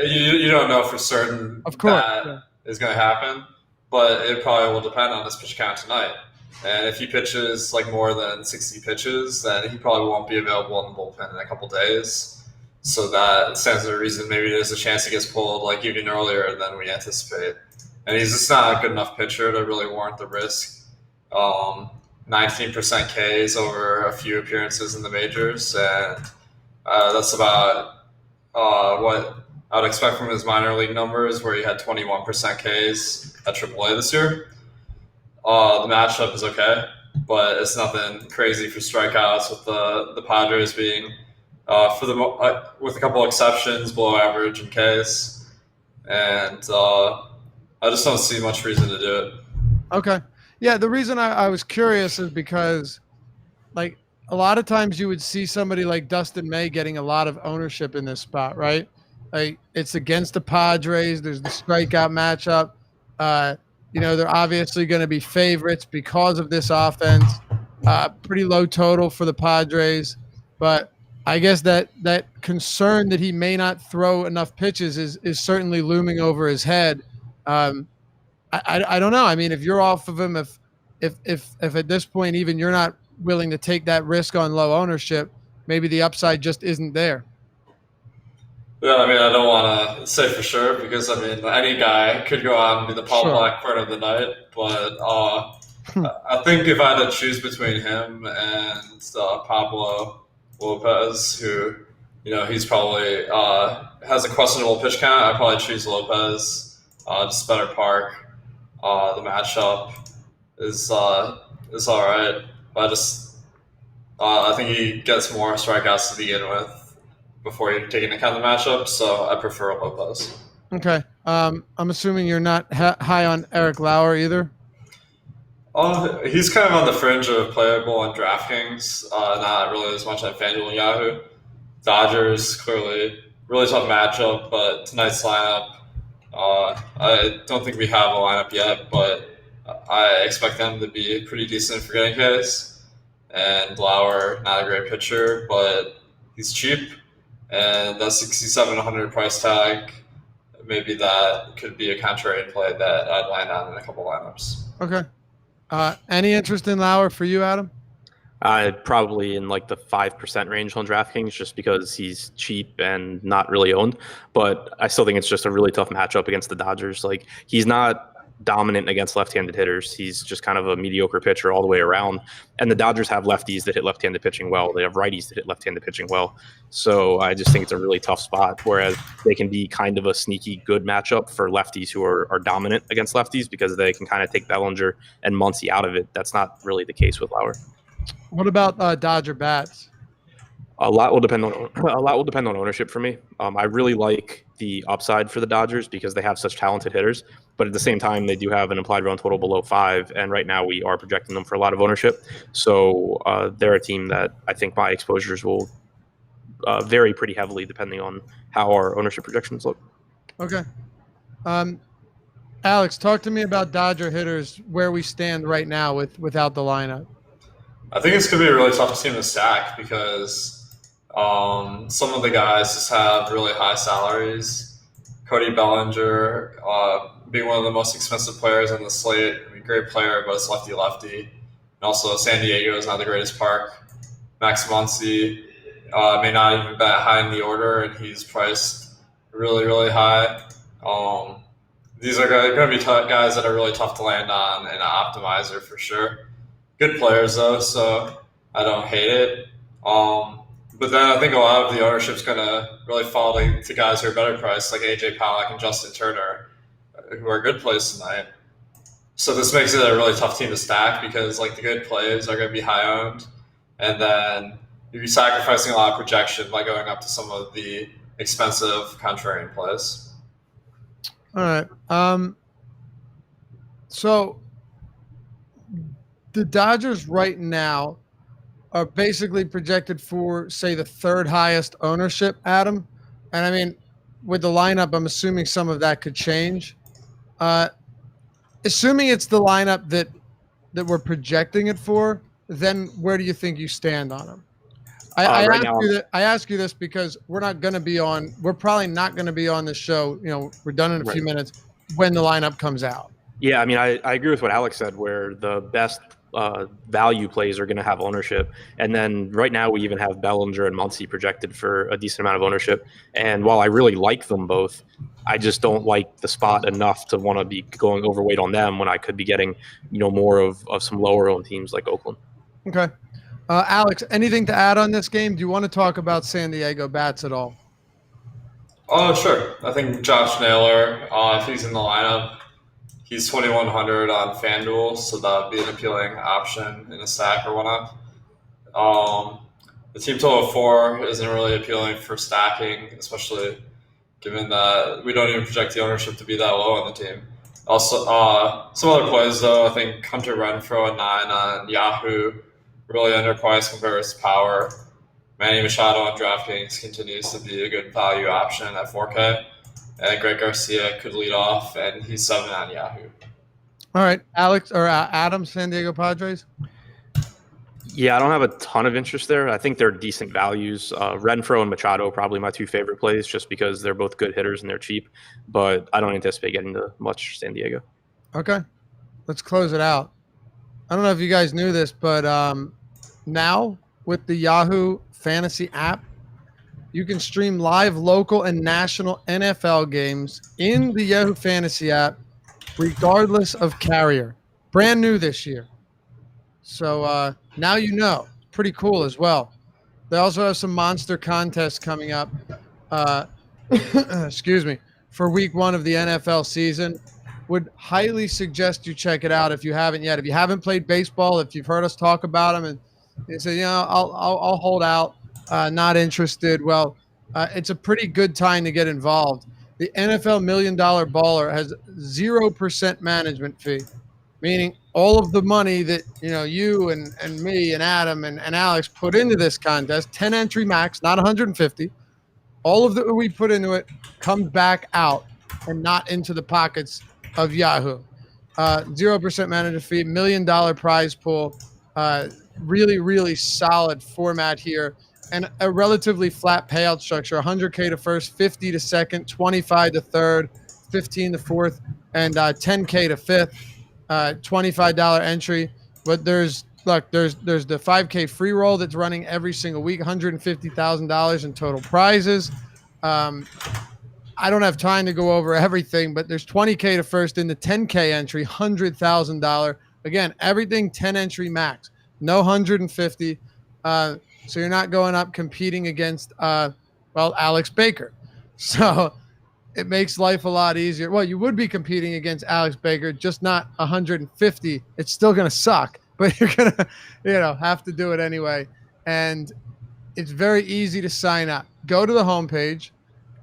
You don't know for certain of course that is going to happen, but it probably will depend on his pitch count tonight. And if he pitches like more than 60 pitches, then he probably won't be available in the bullpen in a couple days. So that stands to reason maybe there's a chance he gets pulled like even earlier than we anticipate. And he's just not a good enough pitcher to really warrant the risk. 19% Ks over a few appearances in the majors, and that's about what I would expect from his minor league numbers, where he had 21% Ks at AAA this year. The matchup is okay, but it's nothing crazy for strikeouts, with the Padres being with a couple exceptions below average in Ks, and I just don't see much reason to do it. Okay. Yeah, the reason I was curious is because, like, a lot of times you would see somebody like Dustin May getting a lot of ownership in this spot, right? Like, it's against the Padres. There's the strikeout matchup. They're obviously going to be favorites because of this offense. Pretty low total for the Padres. But I guess that concern that he may not throw enough pitches is certainly looming over his head. I don't know. I mean, if you're off of him, if at this point even you're not willing to take that risk on low ownership, maybe the upside just isn't there. Yeah, I mean, I don't want to say for sure, because, I mean, any guy could go out and be the Paul Blackburn of the night. But I think if I had to choose between him and Pablo Lopez, who, he's probably has a questionable pitch count, I'd probably choose Lopez. Just better park. The matchup is all right. But I think he gets more strikeouts to begin with before you take into account the matchup, so I prefer Lopez. Okay. I'm assuming you're not high on Eric Lauer either? He's kind of on the fringe of playable on DraftKings, not really as much on FanDuel and Yahoo. Dodgers, clearly, really tough matchup, but tonight's lineup, I don't think we have a lineup yet, but I expect them to be pretty decent for getting Ks. And Lauer, not a great pitcher, but he's cheap. And that 6,700 price tag, maybe that could be a contrarian play that I'd line on in a couple lineups. Okay. Any interest in Lauer for you, Adam? Probably in like the 5% range on DraftKings, just because he's cheap and not really owned. But I still think it's just a really tough matchup against the Dodgers. Like, he's not dominant against left-handed hitters. He's just kind of a mediocre pitcher all the way around. And the Dodgers have lefties that hit left-handed pitching well. They have righties that hit left-handed pitching well. So I just think it's a really tough spot, whereas they can be kind of a sneaky good matchup for lefties who are dominant against lefties, because they can kind of take Bellinger and Muncy out of it. That's not really the case with Lauer. What about Dodger bats? A lot will depend on ownership for me. I really like the upside for the Dodgers because they have such talented hitters, but at the same time, they do have an implied run total below 5, and right now we are projecting them for a lot of ownership. So they're a team that I think my exposures will vary pretty heavily depending on how our ownership projections look. Okay. Alex, talk to me about Dodger hitters, where we stand right now without the lineup. I think it's going to be a really tough team to stack, because Some of the guys just have really high salaries. Cody Bellinger, being one of the most expensive players on the slate. I mean, great player, but it's lefty-lefty. And also, San Diego is not the greatest park. Max Muncy may not even bat high in the order, and he's priced really, really high. These are going to be guys that are really tough to land on and an optimizer for sure. Good players, though, so I don't hate it. But then I think a lot of the ownership is going to really fall to guys who are better priced, like AJ Pollock and Justin Turner, who are good plays tonight. So this makes it a really tough team to stack because like the good plays are going to be high owned, and then you're sacrificing a lot of projection by going up to some of the expensive contrarian plays. All right. So the Dodgers right now are basically projected for, say, the third highest ownership, Adam. And I mean, with the lineup, I'm assuming some of that could change. Assuming it's the lineup that we're projecting it for, then where do you think you stand on them? I ask you this because we're probably not going to be on the show. You know, we're done in a few minutes when the lineup comes out. Yeah, I mean, I agree with what Alex said, where the best value plays are going to have ownership. And then right now we even have Bellinger and Muncy projected for a decent amount of ownership. And while I really like them both, I just don't like the spot enough to want to be going overweight on them when I could be getting, more of some lower owned teams like Oakland. Okay. Alex, anything to add on this game? Do you want to talk about San Diego bats at all? Oh, sure. I think Josh Naylor, if he's in the lineup, he's 2,100 on FanDuel, so that would be an appealing option in a stack or whatnot. The team total of 4 isn't really appealing for stacking, especially given that we don't even project the ownership to be that low on the team. Also, some other plays, though, I think Hunter Renfroe at 9 on Yahoo, really underpriced compared to power. Manny Machado on DraftKings continues to be a good value option at 4K. And Greg Garcia could lead off, and he's 7 on Yahoo. All right, Alex or Adam, San Diego Padres? Yeah, I don't have a ton of interest there. I think they're decent values. Renfroe and Machado are probably my 2 favorite plays just because they're both good hitters and they're cheap. But I don't anticipate getting to much San Diego. Okay, let's close it out. I don't know if you guys knew this, but now with the Yahoo Fantasy app, you can stream live local and national NFL games in the Yahoo Fantasy app, regardless of carrier. Brand new this year. So now you know. Pretty cool as well. They also have some monster contests coming up. Excuse me. For week 1 of the NFL season. Would highly suggest you check it out if you haven't yet. If you haven't played baseball, if you've heard us talk about them and you say, I'll hold out, not interested. Well, it's a pretty good time to get involved. The NFL $1 Million Baller has 0% management fee, meaning all of the money that you and me and Adam and Alex put into this contest, 10 entry max, not 150. All of that we put into it comes back out and not into the pockets of Yahoo. 0% management fee, $1 million prize pool. Really, really solid format here. And a relatively flat payout structure, 100K to first, 50 to second, 25 to third, 15 to fourth, and 10K to fifth, $25 entry. But there's the 5K free roll that's running every single week, $150,000 in total prizes. I don't have time to go over everything, but there's 20K to first in the 10K entry, $100,000. Again, everything 10 entry max, no 150. So you're not going up competing against, Alex Baker. So it makes life a lot easier. Well, you would be competing against Alex Baker, just not 150. It's still going to suck, but you're going to, have to do it anyway. And it's very easy to sign up. Go to the homepage,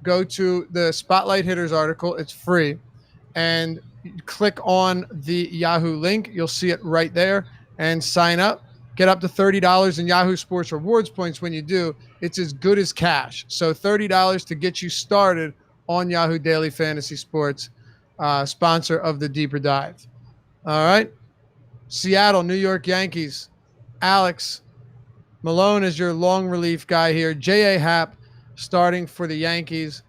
go to the Spotlight Hitters article. It's free. And click on the Yahoo link. You'll see it right there and sign up. Get up to $30 in Yahoo Sports Rewards points when you do. It's as good as cash. So $30 to get you started on Yahoo Daily Fantasy Sports, sponsor of the Deeper Dive. All right. Seattle, New York Yankees. Alex, Malone is your long relief guy here. J.A. Happ starting for the Yankees.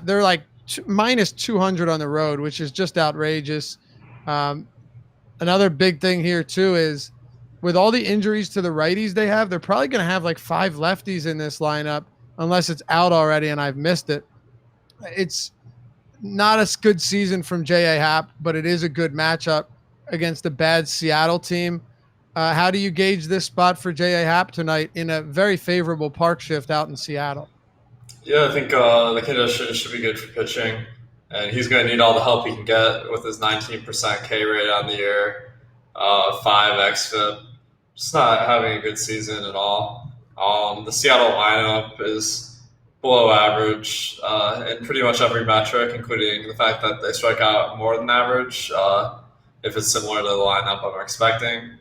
They're like minus 200 on the road, which is just outrageous. Another big thing here, too, is with all the injuries to the righties they have, they're probably going to have like 5 lefties in this lineup, unless it's out already and I've missed it. It's not a good season from J.A. Happ, but it is a good matchup against a bad Seattle team. How do you gauge this spot for J.A. Happ tonight in a very favorable park shift out in Seattle? Yeah, I think the conditions should be good for pitching, and he's going to need all the help he can get with his 19% K rate on the year, 5 xFIP. Just not having a good season at all. The Seattle lineup is below average in pretty much every metric, including the fact that they strike out more than average. If it's similar to the lineup I'm expecting,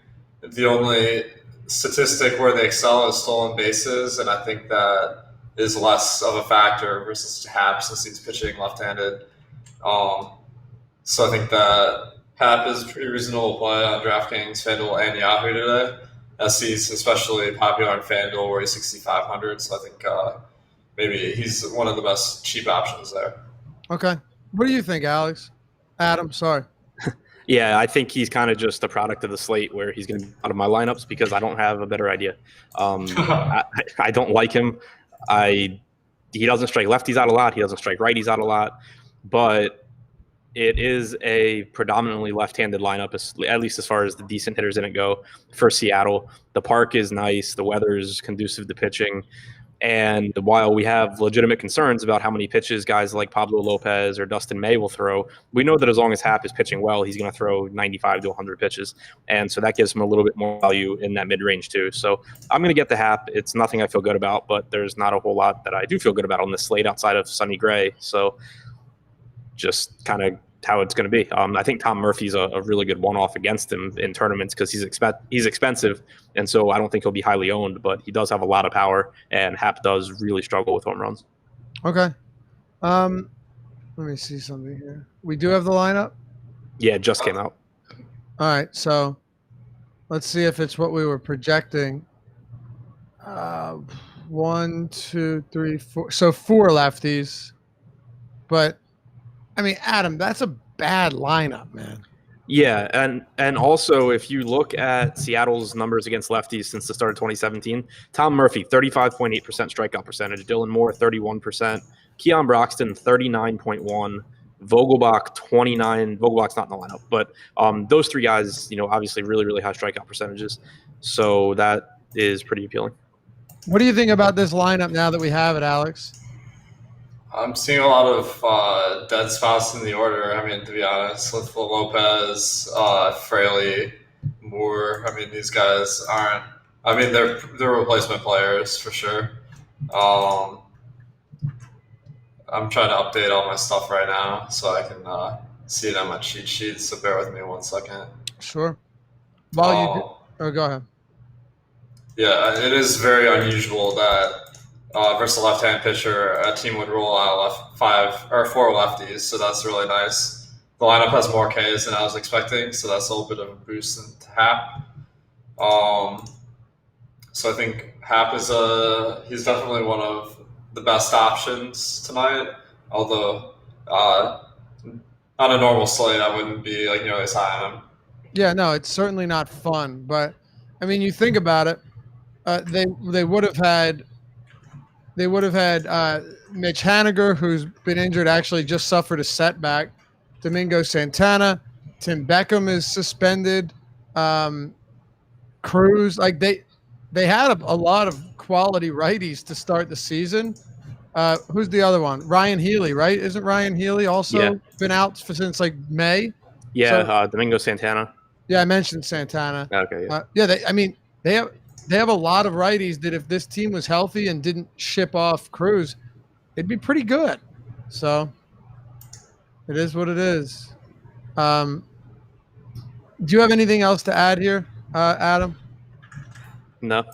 the only statistic where they excel is stolen bases, and I think that is less of a factor versus Happ since he's pitching left-handed. So I think that Happ is a pretty reasonable play on DraftKings, FanDuel, and Yahoo today, as he's especially popular on FanDuel where he's 6,500. So I think maybe he's one of the best cheap options there. Okay. What do you think, Alex? Adam, sorry. Yeah, I think he's kind of just a product of the slate where he's going to be out of my lineups because I don't have a better idea. I don't like him. He doesn't strike lefties out a lot. He doesn't strike righties out a lot, but it is a predominantly left-handed lineup, at least as far as the decent hitters in it go for Seattle. The park is nice. The weather is conducive to pitching. And while we have legitimate concerns about how many pitches guys like Pablo Lopez or Dustin May will throw, we know that as long as Happ is pitching well, he's going to throw 95 to 100 pitches. And so that gives him a little bit more value in that mid-range too. So I'm going to get the Happ. It's nothing I feel good about, but there's not a whole lot that I do feel good about on this slate outside of Sonny Gray. So just kind of how it's going to be. I think Tom Murphy's a really good one-off against him in tournaments because he's expensive, and so I don't think he'll be highly owned, but he does have a lot of power, and Happ does really struggle with home runs. Okay. Let me see something here. We do have the lineup? Yeah, it just came out. All right, so let's see if it's what we were projecting. 1, 2, 3, 4. So 4 lefties, but I mean, Adam, that's a bad lineup, man. Yeah, and also if you look at Seattle's numbers against lefties since the start of 2017, Tom Murphy, 35.8% strikeout percentage, Dylan Moore, 31%, Keon Broxton, 39.1%, Vogelbach, 29%. Vogelbach's not in the lineup, but those 3 guys, obviously really, really high strikeout percentages. So that is pretty appealing. What do you think about this lineup now that we have it, Alex? I'm seeing a lot of dead spots in the order. I mean, to be honest, with Lopez, Fraley, Moore. I mean, these guys aren't. I mean, they're replacement players for sure. I'm trying to update all my stuff right now so I can see it on my cheat sheet. So bear with me 1 second. Sure. While you go ahead. Yeah, it is very unusual that. Versus a left-hand pitcher, a team would roll out 5 or 4 lefties, so that's really nice. The lineup has more Ks than I was expecting, so that's a little bit of a boost into Happ. So I think Happ is he's definitely one of the best options tonight. Although on a normal slate, I wouldn't be nearly as high on him. Yeah, no, it's certainly not fun, but I mean, you think about it, they would have had. They would have had Mitch Haniger, who's been injured, actually just suffered a setback. Domingo Santana, Tim Beckham is suspended. Cruz, they had a lot of quality righties to start the season. Who's the other one? Ryan Healy, right? Isn't Ryan Healy also been out since May? Yeah, so, Domingo Santana. Yeah, I mentioned Santana. Okay. Yeah. They have a lot of righties that if this team was healthy and didn't ship off Cruz, it'd be pretty good. So it is what it is. Do you have anything else to add here, Adam? No. All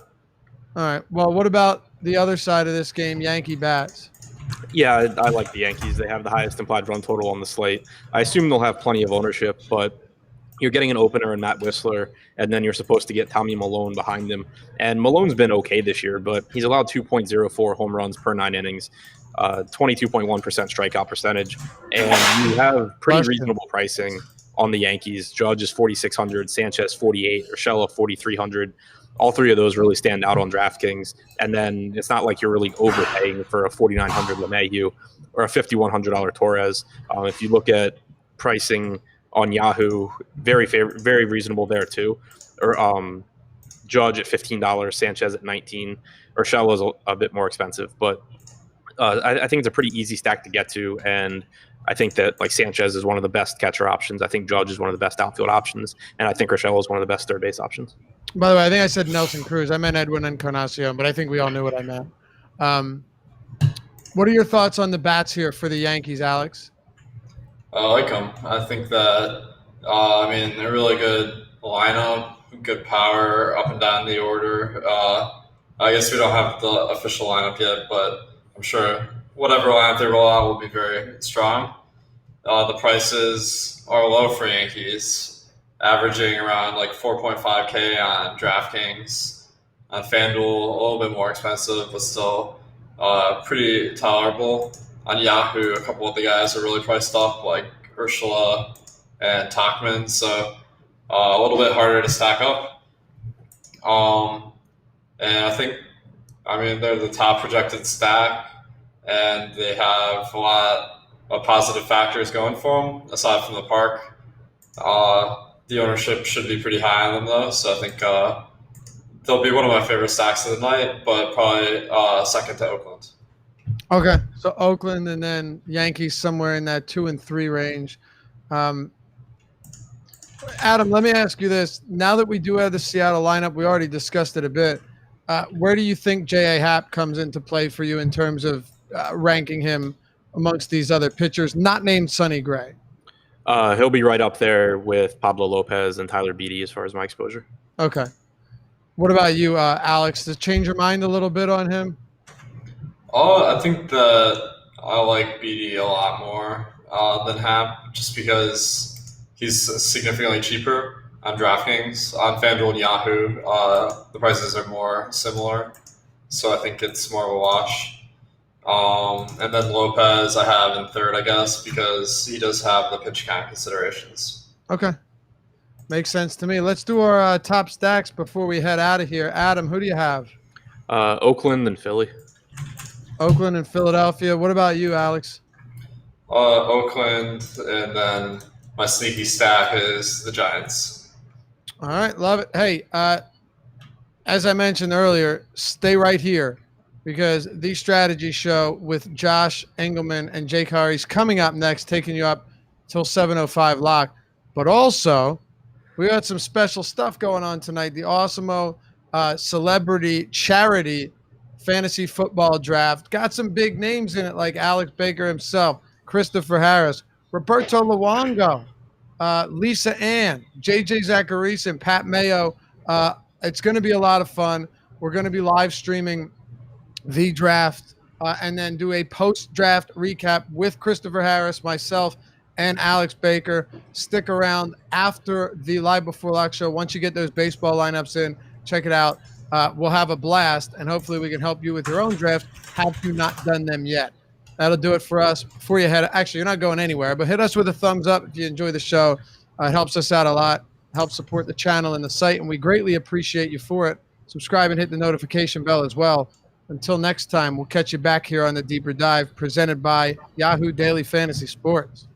right. Well, what about the other side of this game, Yankee bats? Yeah, I like the Yankees. They have the highest implied run total on the slate. I assume they'll have plenty of ownership, but you're getting an opener in Matt Whistler, and then you're supposed to get Tommy Malone behind him. And Malone's been okay this year, but he's allowed 2.04 home runs per 9 innings, 22.1% strikeout percentage, and you have pretty reasonable pricing on the Yankees. Judge is 4,600, Sanchez 48, Urshela 4,300. All three of those really stand out on DraftKings. And then it's not like you're really overpaying for a 4,900 LeMahieu or a $5,100 Torres. If you look at pricing on Yahoo, very reasonable there too. Or Judge at $15, Sanchez at $19. Urshela is a bit more expensive, but I think it's a pretty easy stack to get to, and I think that like Sanchez is one of the best catcher options. I think Judge is one of the best outfield options, and I think Urshela is one of the best third base options. By the way, I think I said Nelson Cruz. I meant Edwin Encarnacion, but I think we all knew what I meant. What are your thoughts on the bats here for the Yankees, Alex? I like them. I think that they're really good lineup, good power up and down the order. I guess we don't have the official lineup yet, but I'm sure whatever lineup they roll out will be very strong. The prices are low for Yankees, averaging around like 4.5K on DraftKings. On FanDuel, a little bit more expensive, but still pretty tolerable. On Yahoo, a couple of the guys are really priced up, like Urshela and Tachman, so a little bit harder to stack up. And I think, they're the top projected stack, and they have a lot of positive factors going for them, aside from the park. The ownership should be pretty high on them, though, so I think they'll be one of my favorite stacks of the night, but probably second to Oakland. Okay, so Oakland and then Yankees somewhere in that 2 and 3 range. Adam, let me ask you this. Now that we do have the Seattle lineup, we already discussed it a bit. Where do you think J.A. Happ comes into play for you in terms of ranking him amongst these other pitchers, not named Sonny Gray? He'll be right up there with Pablo Lopez and Tyler Beede as far as my exposure. Okay. What about you, Alex? Does it change your mind a little bit on him? I think that I like Beede a lot more than Happ, just because he's significantly cheaper on DraftKings. On FanDuel and Yahoo, the prices are more similar, so I think it's more of a wash. And then Lopez I have in third, I guess, because he does have the pitch count considerations. Okay. Makes sense to me. Let's do our top stacks before we head out of here. Adam, who do you have? Oakland and Philly. Oakland and Philadelphia. What about you, Alex? Oakland, and then my sneaky stack is the Giants. All right, love it. Hey, as I mentioned earlier, stay right here because the strategy show with Josh Engelman and Jake Harris coming up next, taking you up till 7:05 lock. But also, we got some special stuff going on tonight. The Awesemo Celebrity Charity Fantasy Football Draft. Got some big names in it like Alex Baker himself, Christopher Harris, Roberto Luongo, Lisa Ann, JJ Zachariason, Pat Mayo. It's going to be a lot of fun. We're going to be live streaming the draft and then do a post-draft recap with Christopher Harris, myself, and Alex Baker. Stick around after the Live Before Lock show. Once you get those baseball lineups in, check it out. We'll have a blast, and hopefully we can help you with your own draft. Have you not done them yet? That'll do it for us. Before you head, actually, you're not going anywhere, but hit us with a thumbs up if you enjoy the show. It helps us out a lot. Helps support the channel and the site, and we greatly appreciate you for it. Subscribe and hit the notification bell as well. Until next time, we'll catch you back here on the Deeper Dive, presented by Yahoo Daily Fantasy Sports.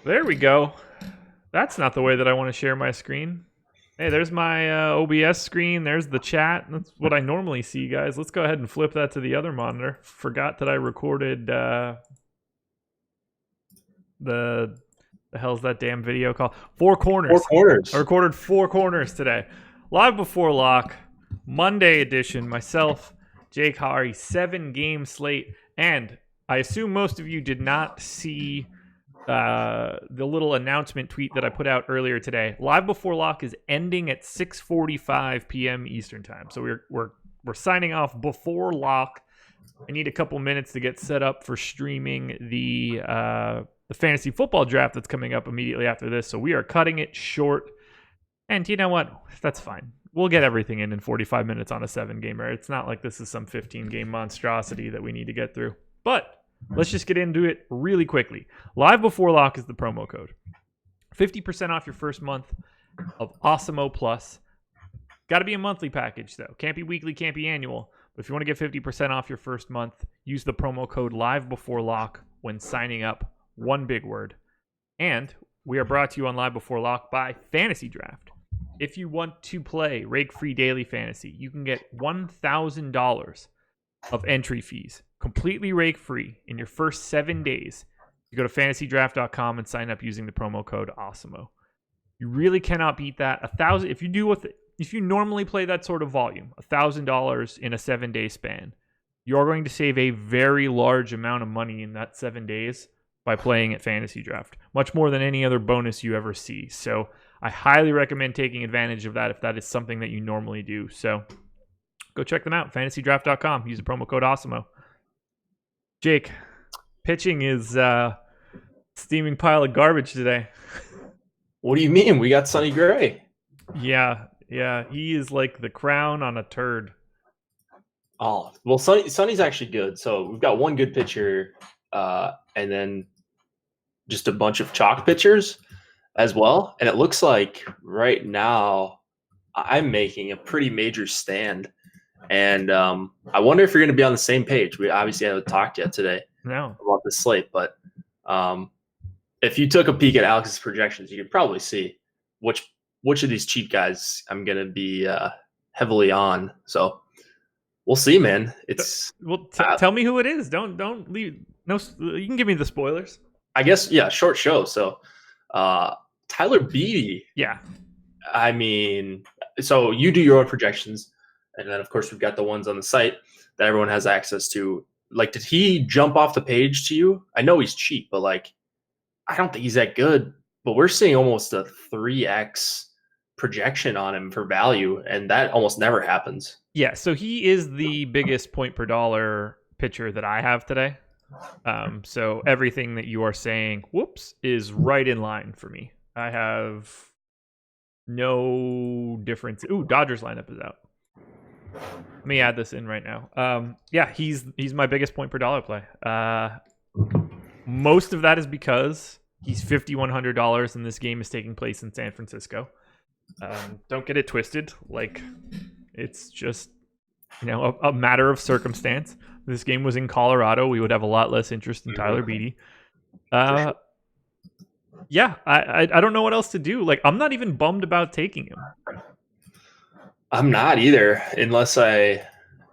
There we go. That's not the way that I want to share my screen. Hey, there's my OBS screen. There's the chat. That's what I normally see, guys. Let's go ahead and flip that to the other monitor. Forgot that I recorded the hell's that damn video called? Four Corners. Four Corners. I recorded Four Corners today. Live before lock, Monday edition. Myself, Jake Hari, 7-game slate. And I assume most of you did not see the little announcement tweet that I put out earlier today. Live before lock is ending at 6:45 p.m. Eastern time. So we're signing off before lock. I need a couple minutes to get set up for streaming the fantasy football draft that's coming up immediately after this. So we are cutting it short. And you know what? That's fine. We'll get everything in 45 minutes on a 7-gamer. It's not like this is some 15-game monstrosity that we need to get through. But let's just get into it really quickly. Live before lock is the promo code. 50% off your first month of Awesemo Plus. Got to be a monthly package, though. Can't be weekly, can't be annual. But if you want to get 50% off your first month, use the promo code Live Before Lock when signing up. One big word. And we are brought to you on Live Before Lock by FantasyDraft. If you want to play rake-free daily fantasy, you can get $1,000 of entry fees, completely rake-free in your first 7 days. You go to FantasyDraft.com and sign up using the promo code Awesemo. You really cannot beat that. If you normally play that sort of volume, $1,000 in a 7-day span, you're going to save a very large amount of money in that 7 days by playing at FantasyDraft, much more than any other bonus you ever see. So I highly recommend taking advantage of that if that is something that you normally do. So go check them out, FantasyDraft.com. Use the promo code Awesemo. Jake, pitching is steaming pile of garbage today. What do you mean? We got Sonny Gray. Yeah, he is like the crown on a turd. Oh, well, Sonny's actually good. So we've got one good pitcher and then just a bunch of chalk pitchers as well. And it looks like right now I'm making a pretty major stand. And I wonder if you're going to be on the same page. We obviously haven't talked yet today about the slate. But if you took a peek at Alex's projections, you could probably see which of these cheap guys I'm going to be heavily on. So we'll see, man. It's tell me who it is. Don't leave. No, you can give me the spoilers. I guess, yeah, short show. So Tyler Beatty. Yeah. I mean, so you do your own projections. And then, of course, we've got the ones on the site that everyone has access to. Like, did he jump off the page to you? I know he's cheap, but, like, I don't think he's that good. But we're seeing almost a 3x projection on him for value, and that almost never happens. Yeah, so he is the biggest point per dollar pitcher that I have today. So everything that you are saying, is right in line for me. I have no difference. Ooh, Dodgers lineup is out. Let me add this in right now. Yeah, he's my biggest point per dollar play. Most of that is because he's $5,100 and this game is taking place in San Francisco. Don't get it twisted. Like, it's just, a matter of circumstance. This game was in Colorado. We would have a lot less interest in Tyler Beede. Yeah, I don't know what else to do. Like, I'm not even bummed about taking him. I'm not either, unless I'm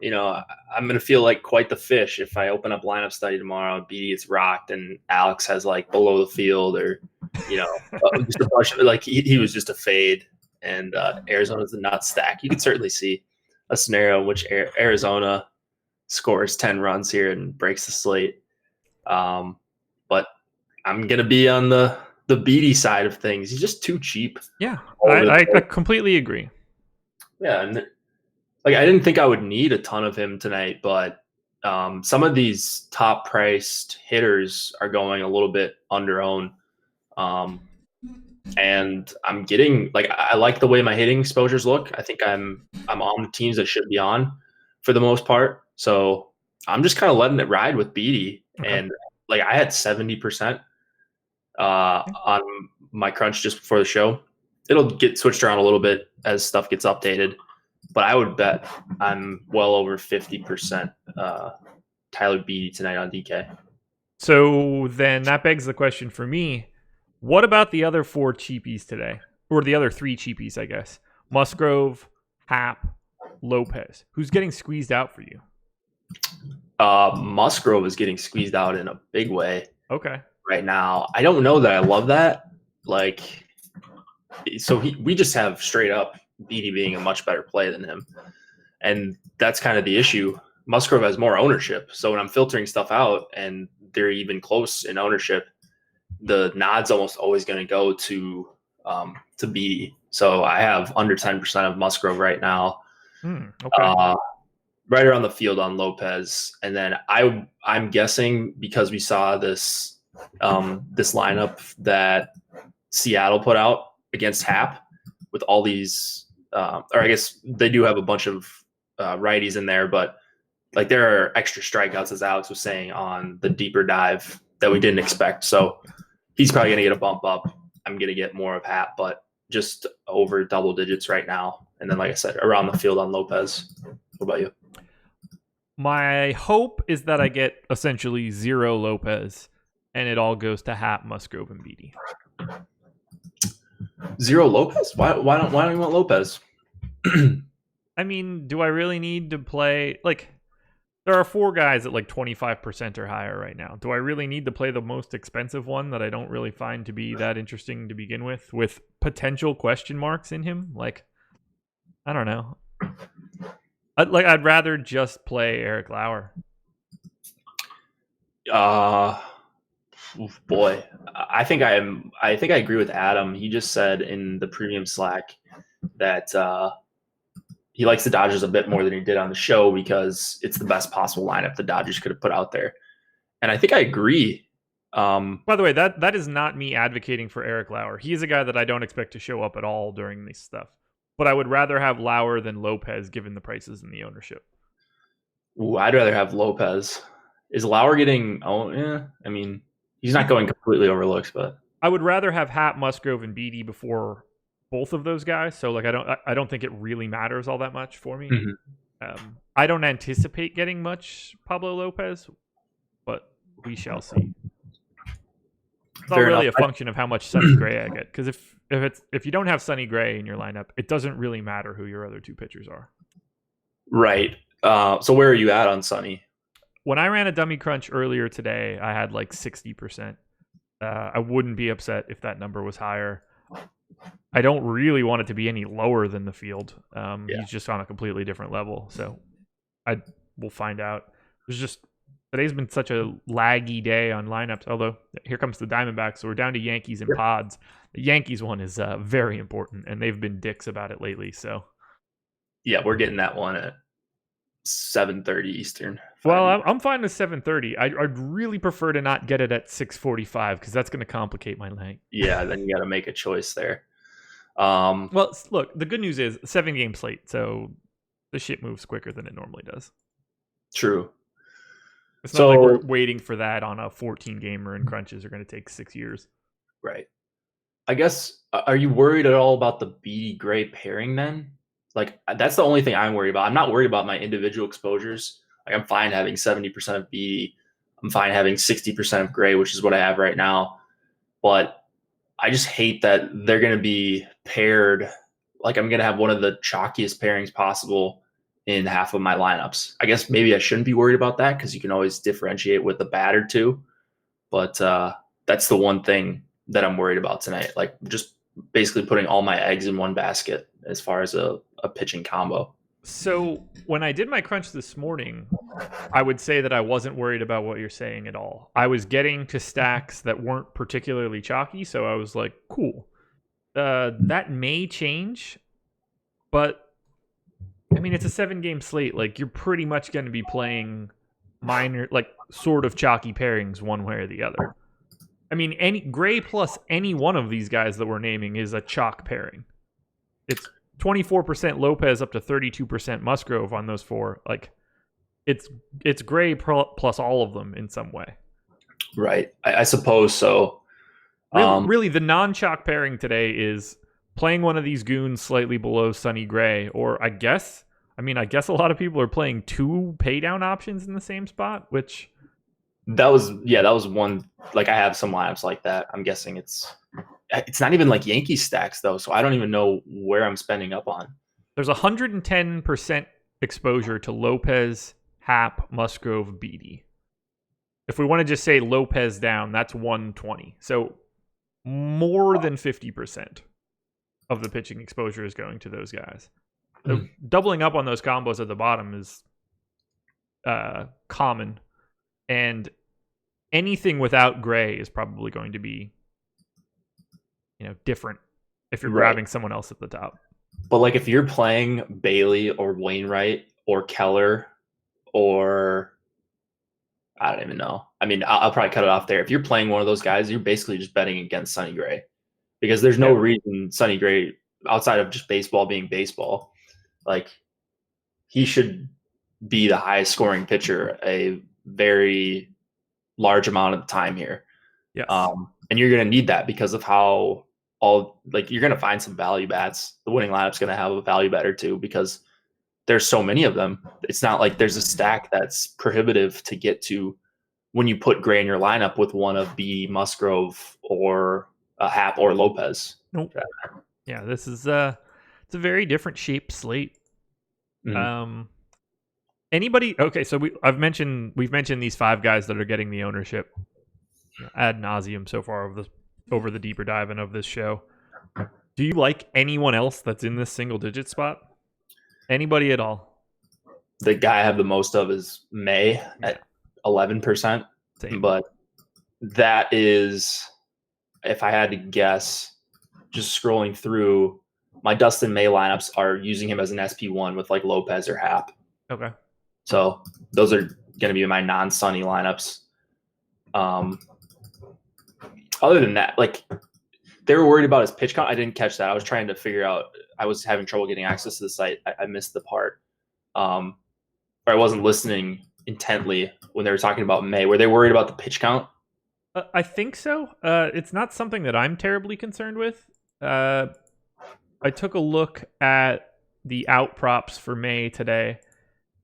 going to feel like quite the fish if I open up lineup study tomorrow, Beede gets rocked, and Alex has like below the field, or, just a bunch of, like, he was just a fade, and Arizona's a nut stack. You could certainly see a scenario in which Arizona scores 10 runs here and breaks the slate. But I'm going to be on the Beede side of things. He's just too cheap. Yeah, I completely agree. Yeah, and like, I didn't think I would need a ton of him tonight, but some of these top priced hitters are going a little bit under owned. And I'm getting, like, I like the way my hitting exposures look. I think I'm on the teams that should be on for the most part. So I'm just kind of letting it ride with Beede. Okay. And like, I had 70% on my crunch just before the show. It'll get switched around a little bit as stuff gets updated, but I would bet I'm well over 50% Tyler Beede tonight on DK. So then that begs the question for me. What about the other 4 cheapies today? Or the other 3 cheapies, I guess. Musgrove, Happ, Lopez. Who's getting squeezed out for you? Musgrove is getting squeezed out in a big way. Okay. Right now. I don't know that I love that. Like, so we just have straight up Beede being a much better play than him. And that's kind of the issue. Musgrove has more ownership. So when I'm filtering stuff out and they're even close in ownership, the nod's almost always going to go to Beede. So I have under 10% of Musgrove right now. Okay. Right around the field on Lopez. And then I'm guessing, because we saw this lineup that Seattle put out against Happ with all these, or I guess they do have a bunch of righties in there, but like, there are extra strikeouts, as Alex was saying, on the deeper dive that we didn't expect. So he's probably going to get a bump up. I'm going to get more of Happ, but just over double digits right now. And then, like I said, around the field on Lopez. What about you? My hope is that I get essentially 0 Lopez, and it all goes to Happ, Musgrove, and Beede. 0 Lopez? Why don't you want Lopez? I mean, do I really need to play? Like, there are 4 guys at like 25% or higher right now. Do I really need to play the most expensive one that I don't really find to be that interesting to begin with potential question marks in him? Like, I don't know. I'd rather just play Eric Lauer. Boy, I think I agree with Adam. He just said in the premium Slack that he likes the Dodgers a bit more than he did on the show because it's the best possible lineup the Dodgers could have put out there. And I think I agree. By the way, that is not me advocating for Eric Lauer. He is a guy that I don't expect to show up at all during this stuff. But I would rather have Lauer than Lopez given the prices and the ownership. Ooh, I'd rather have Lopez. Is Lauer getting... Oh, yeah. I mean, he's not going completely overlooked, but... I would rather have Happ, Musgrove, and Beede before both of those guys. So like, I don't think it really matters all that much for me. Mm-hmm. I don't anticipate getting much Pablo Lopez, but we shall see. It's not really a function of how much Sonny Gray I get, because if you don't have Sonny Gray in your lineup, it doesn't really matter who your other 2 pitchers are. Right. So where are you at on Sonny? When I ran a dummy crunch earlier today, I had like 60%. I wouldn't be upset if that number was higher. I don't really want it to be any lower than the field. He's just on a completely different level. So we'll find out. Today's been such a laggy day on lineups. Although here comes the Diamondbacks, so we're down to Yankees and Pods. The Yankees one is very important, and they've been dicks about it lately. So, Yeah, we're getting that one at 7:30 Eastern. well, I'm fine with 7:30. I'd really prefer to not get it at 6:45 because that's going to complicate my night. Yeah, then you got to make a choice there. Well, look, the good news is 7-game slate, so the shit moves quicker than it normally does. True. It's not like we're waiting for that on a 14-gamer, and crunches are going to take 6 years. Right. I guess, are you worried at all about the Beatty Gray pairing then? Like, that's the only thing I'm worried about. I'm not worried about my individual exposures. Like, I'm fine having 70% of Beatty. I'm fine having 60% of Gray, which is what I have right now. But I just hate that they're going to be paired. Like, I'm going to have one of the chalkiest pairings possible in half of my lineups. I guess maybe I shouldn't be worried about that because you can always differentiate with a bat or two. But that's the one thing that I'm worried about tonight. Like, just basically putting all my eggs in one basket as far as a pitching combo. So when I did my crunch this morning, I would say that I wasn't worried about what you're saying at all. I was getting to stacks that weren't particularly chalky, so I was like, cool. That may change, but I mean, it's a 7-game slate. Like, you're pretty much going to be playing minor, like, sort of chalky pairings one way or the other. I mean, any Gray plus any one of these guys that we're naming is a chalk pairing. It's 24% Lopez up to 32% Musgrove on those four. Like, it's Gray plus all of them in some way. Right. I suppose so. Really, the non-chalk pairing today is playing one of these goons slightly below Sonny Gray, or I guess a lot of people are playing 2 pay down options in the same spot, which that was one. Like, I have some lineups like that. I'm guessing it's not even like Yankee stacks though, so I don't even know where I'm spending up on. There's 110% exposure to Lopez, Happ, Musgrove, Beatty. If we want to just say Lopez down, that's 120. So more than 50% of the pitching exposure is going to those guys. So doubling up on those combos at the bottom is common, and anything without Gray is probably going to be, different if you're grabbing someone else at the top. But like, if you're playing Bailey or Wainwright or Keller, or I don't even know. I mean, I'll probably cut it off there. If you're playing one of those guys, you're basically just betting against Sonny Gray, because there's no reason Sonny Gray, outside of just baseball being baseball, like, he should be the highest scoring pitcher a very large amount of the time here. Yes. And you're going to need that because of how you're going to find some value bats. The winning lineup's going to have a value bet or two because there's so many of them. It's not like there's a stack that's prohibitive to get to when you put Gray in your lineup with one of B, Musgrove, or Happ or Lopez. Nope. Yeah, this is it's a very different shaped slate. Mm-hmm. Anybody? Okay, so we've mentioned these 5 guys that are getting the ownership ad nauseum so far over the deeper dive and of this show. Do you like anyone else that's in this single digit spot? Anybody at all? The guy I have the most of is May at 11%. Same. But that is, if I had to guess, just scrolling through, my Dustin May lineups are using him as an SP1 with like Lopez or Happ. Okay. So those are going to be my non-Sunny lineups. Other than that, like, they were worried about his pitch count. I didn't catch that. I was trying to figure out. I was having trouble getting access to the site. I missed the part. Or I wasn't listening intently when they were talking about May. Were they worried about the pitch count? I think so. It's not something that I'm terribly concerned with. I took a look at the out props for May today.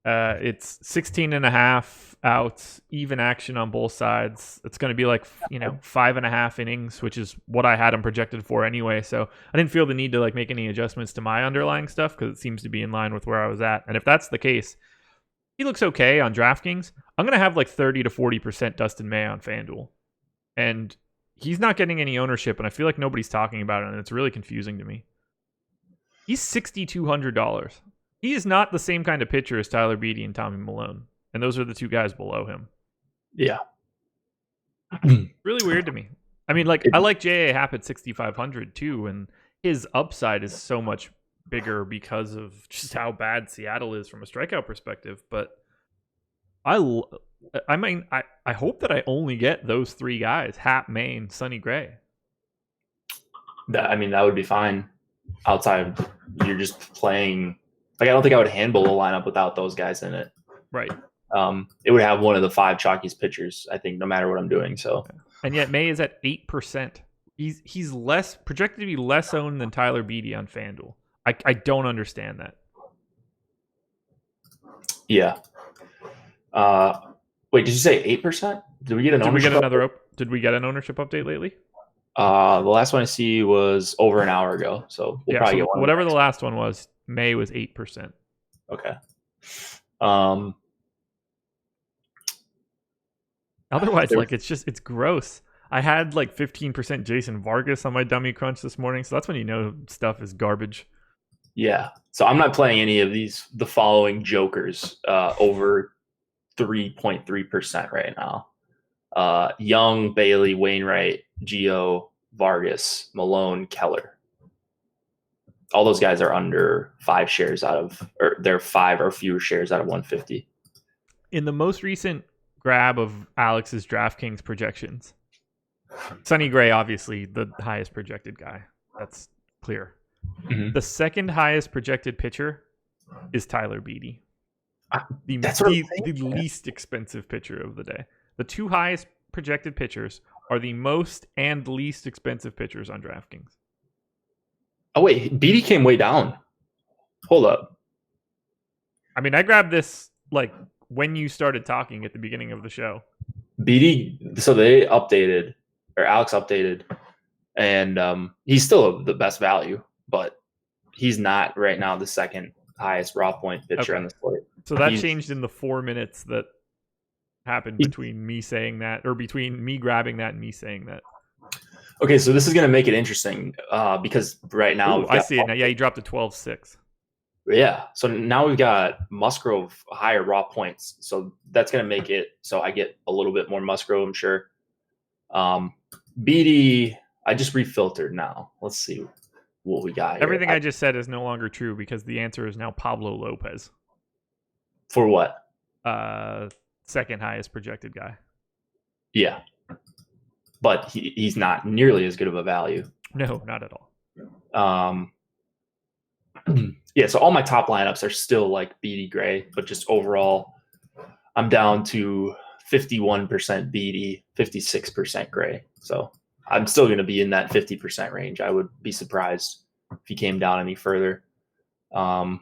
It's 16.5 outs, even action on both sides. It's going to be like, 5.5 innings, which is what I had him projected for anyway. So I didn't feel the need to like make any adjustments to my underlying stuff because it seems to be in line with where I was at. And if that's the case, he looks okay on DraftKings. I'm going to have like 30 to 40% Dustin May on FanDuel. And he's not getting any ownership, and I feel like nobody's talking about it, and it's really confusing to me. He's $6,200. He is not the same kind of pitcher as Tyler Beatty and Tommy Malone. And those are the 2 guys below him. Yeah. Really weird to me. I mean, like I like J.A. Happ at 6,500 too, and his upside is so much bigger because of just how bad Seattle is from a strikeout perspective. But I mean, I hope that I only get those three guys: Happ, Maine, Sonny Gray. I mean, that would be fine. Outside of you're just playing. Like, I don't think I would handle a lineup without those guys in it. Right. It would have one of the 5 chalkiest pitchers, I think, no matter what I'm doing. So, and yet May is at 8%. He's less projected to be less owned than Tyler Beede on FanDuel. I don't understand that. Yeah. Wait, did you say 8%? Did we get an ownership? Did we get an ownership update lately? The last one I see was over an hour ago. So we'll probably get one. Whatever the last one was, May was 8%. Okay. Otherwise, it's gross. I had like 15% Jason Vargas on my dummy crunch this morning, so that's when you know stuff is garbage. Yeah. So I'm not playing any of the following jokers over 3.3% right now. Young, Bailey, Wainwright, Gio, Vargas, Malone, Keller. All those guys are under 5 shares or they're 5 or fewer shares out of 150. In the most recent grab of Alex's DraftKings projections, Sonny Gray, obviously the highest projected guy. That's clear. Mm-hmm. The second highest projected pitcher is Tyler Beede. The least expensive pitcher of the day. The 2 highest projected pitchers are the most and least expensive pitchers on DraftKings. Oh, wait. Beede came way down. Hold up. I mean, I grabbed this like when you started talking at the beginning of the show. Beede, so they updated, or Alex updated, and he's still the best value, but he's not right now the second highest raw point pitcher on the slate. So that changed in the 4 minutes that happened between me saying that, or between me grabbing that and me saying that. Okay, so this is going to make it interesting because right now... I see it now. Yeah, he dropped to 12.6. Yeah, so now we've got Musgrove higher raw points. So that's going to make it so I get a little bit more Musgrove, I'm sure. Beede, I just refiltered now. Let's see what we got here. Everything I just said is no longer true because the answer is now Pablo Lopez. For what? Second highest projected guy. Yeah. But he's not nearly as good of a value. No, not at all. Yeah, so all my top lineups are still like Beede Gray, but just overall, I'm down to 51% Beede, 56% Gray. So I'm still going to be in that 50% range. I would be surprised if he came down any further. Yeah,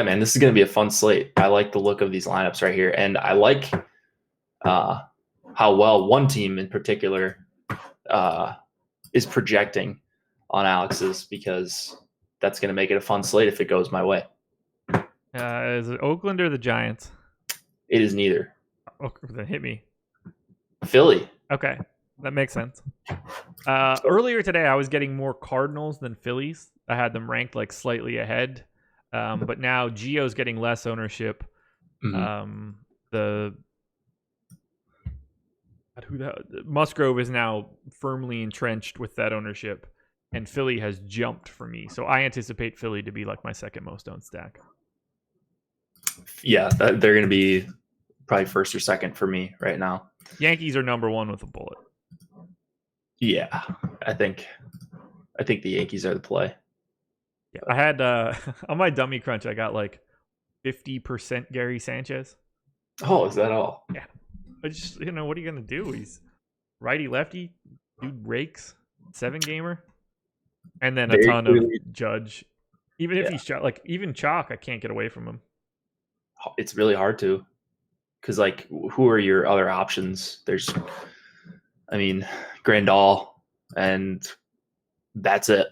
man, this is going to be a fun slate. I like the look of these lineups right here, and I like how well one team in particular is projecting on Alex's, because that's going to make it a fun slate if it goes my way. Is it Oakland or the Giants? It is neither. Oh, then hit me. Philly. Okay, that makes sense. Earlier today, I was getting more Cardinals than Phillies. I had them ranked like slightly ahead. But now Gio's getting less ownership. Mm-hmm. Musgrove is now firmly entrenched with that ownership, and Philly has jumped for me. So I anticipate Philly to be like my second most owned stack. Yeah, they're going to be probably first or second for me right now. Yankees are number 1 with a bullet. Yeah, I think the Yankees are the play. Yeah, I had on my dummy crunch, I got like 50% Gary Sanchez. Oh, is that all? Yeah. I just, what are you going to do? He's righty lefty, dude rakes, 7-gamer, and then a ton of Judge. Even if he's like, even Chalk, I can't get away from him. It's really hard to, because like, who are your other options? There's, Grandal, and that's it.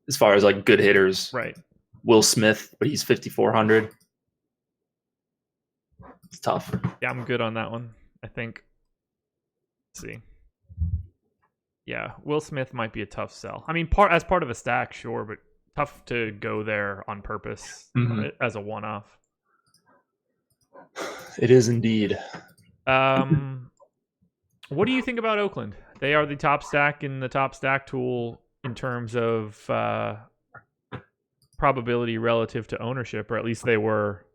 As far as like good hitters, right? Will Smith, but he's 5,400. It's tough. Yeah, I'm good on that one. I think. Let's see. Yeah, Will Smith might be a tough sell. I mean, as part of a stack, sure, but tough to go there on purpose as a one-off. It is indeed. What do you think about Oakland? They are the top stack in the top stack tool in terms of probability relative to ownership, or at least they were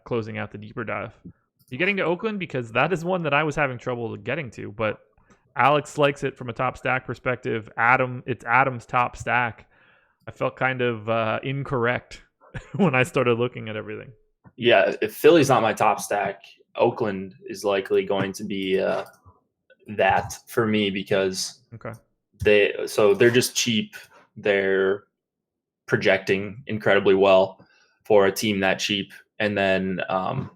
closing out the deeper dive. You getting to Oakland? Because that is one that I was having trouble getting to, but Alex likes it from a top stack perspective. It's Adam's top stack. I felt kind of incorrect when I started looking at everything. Yeah, if Philly's not my top stack, Oakland is likely going to be that for me because they're just cheap. They're projecting incredibly well for a team that cheap. And then I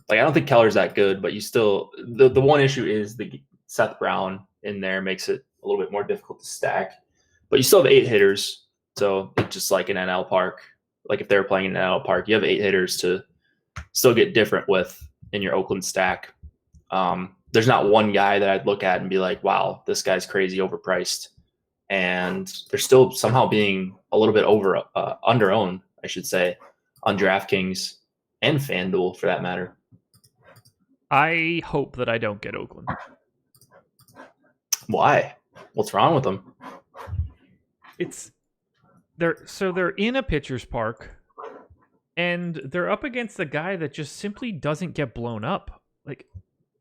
don't think Keller's that good, but you still the one issue is the Seth Brown in there makes it a little bit more difficult to stack. But you still have 8 hitters, so it's just like an NL park. Like if they're playing in an NL park, you have 8 hitters to still get different with in your Oakland stack. There's not one guy that I'd look at and be like, wow, this guy's crazy overpriced. And they're still somehow being a little bit under owned, I should say, on DraftKings and FanDuel for that matter. I hope that I don't get Oakland. Why? What's wrong with them? They're in a pitcher's park, and they're up against a guy that just simply doesn't get blown up. Like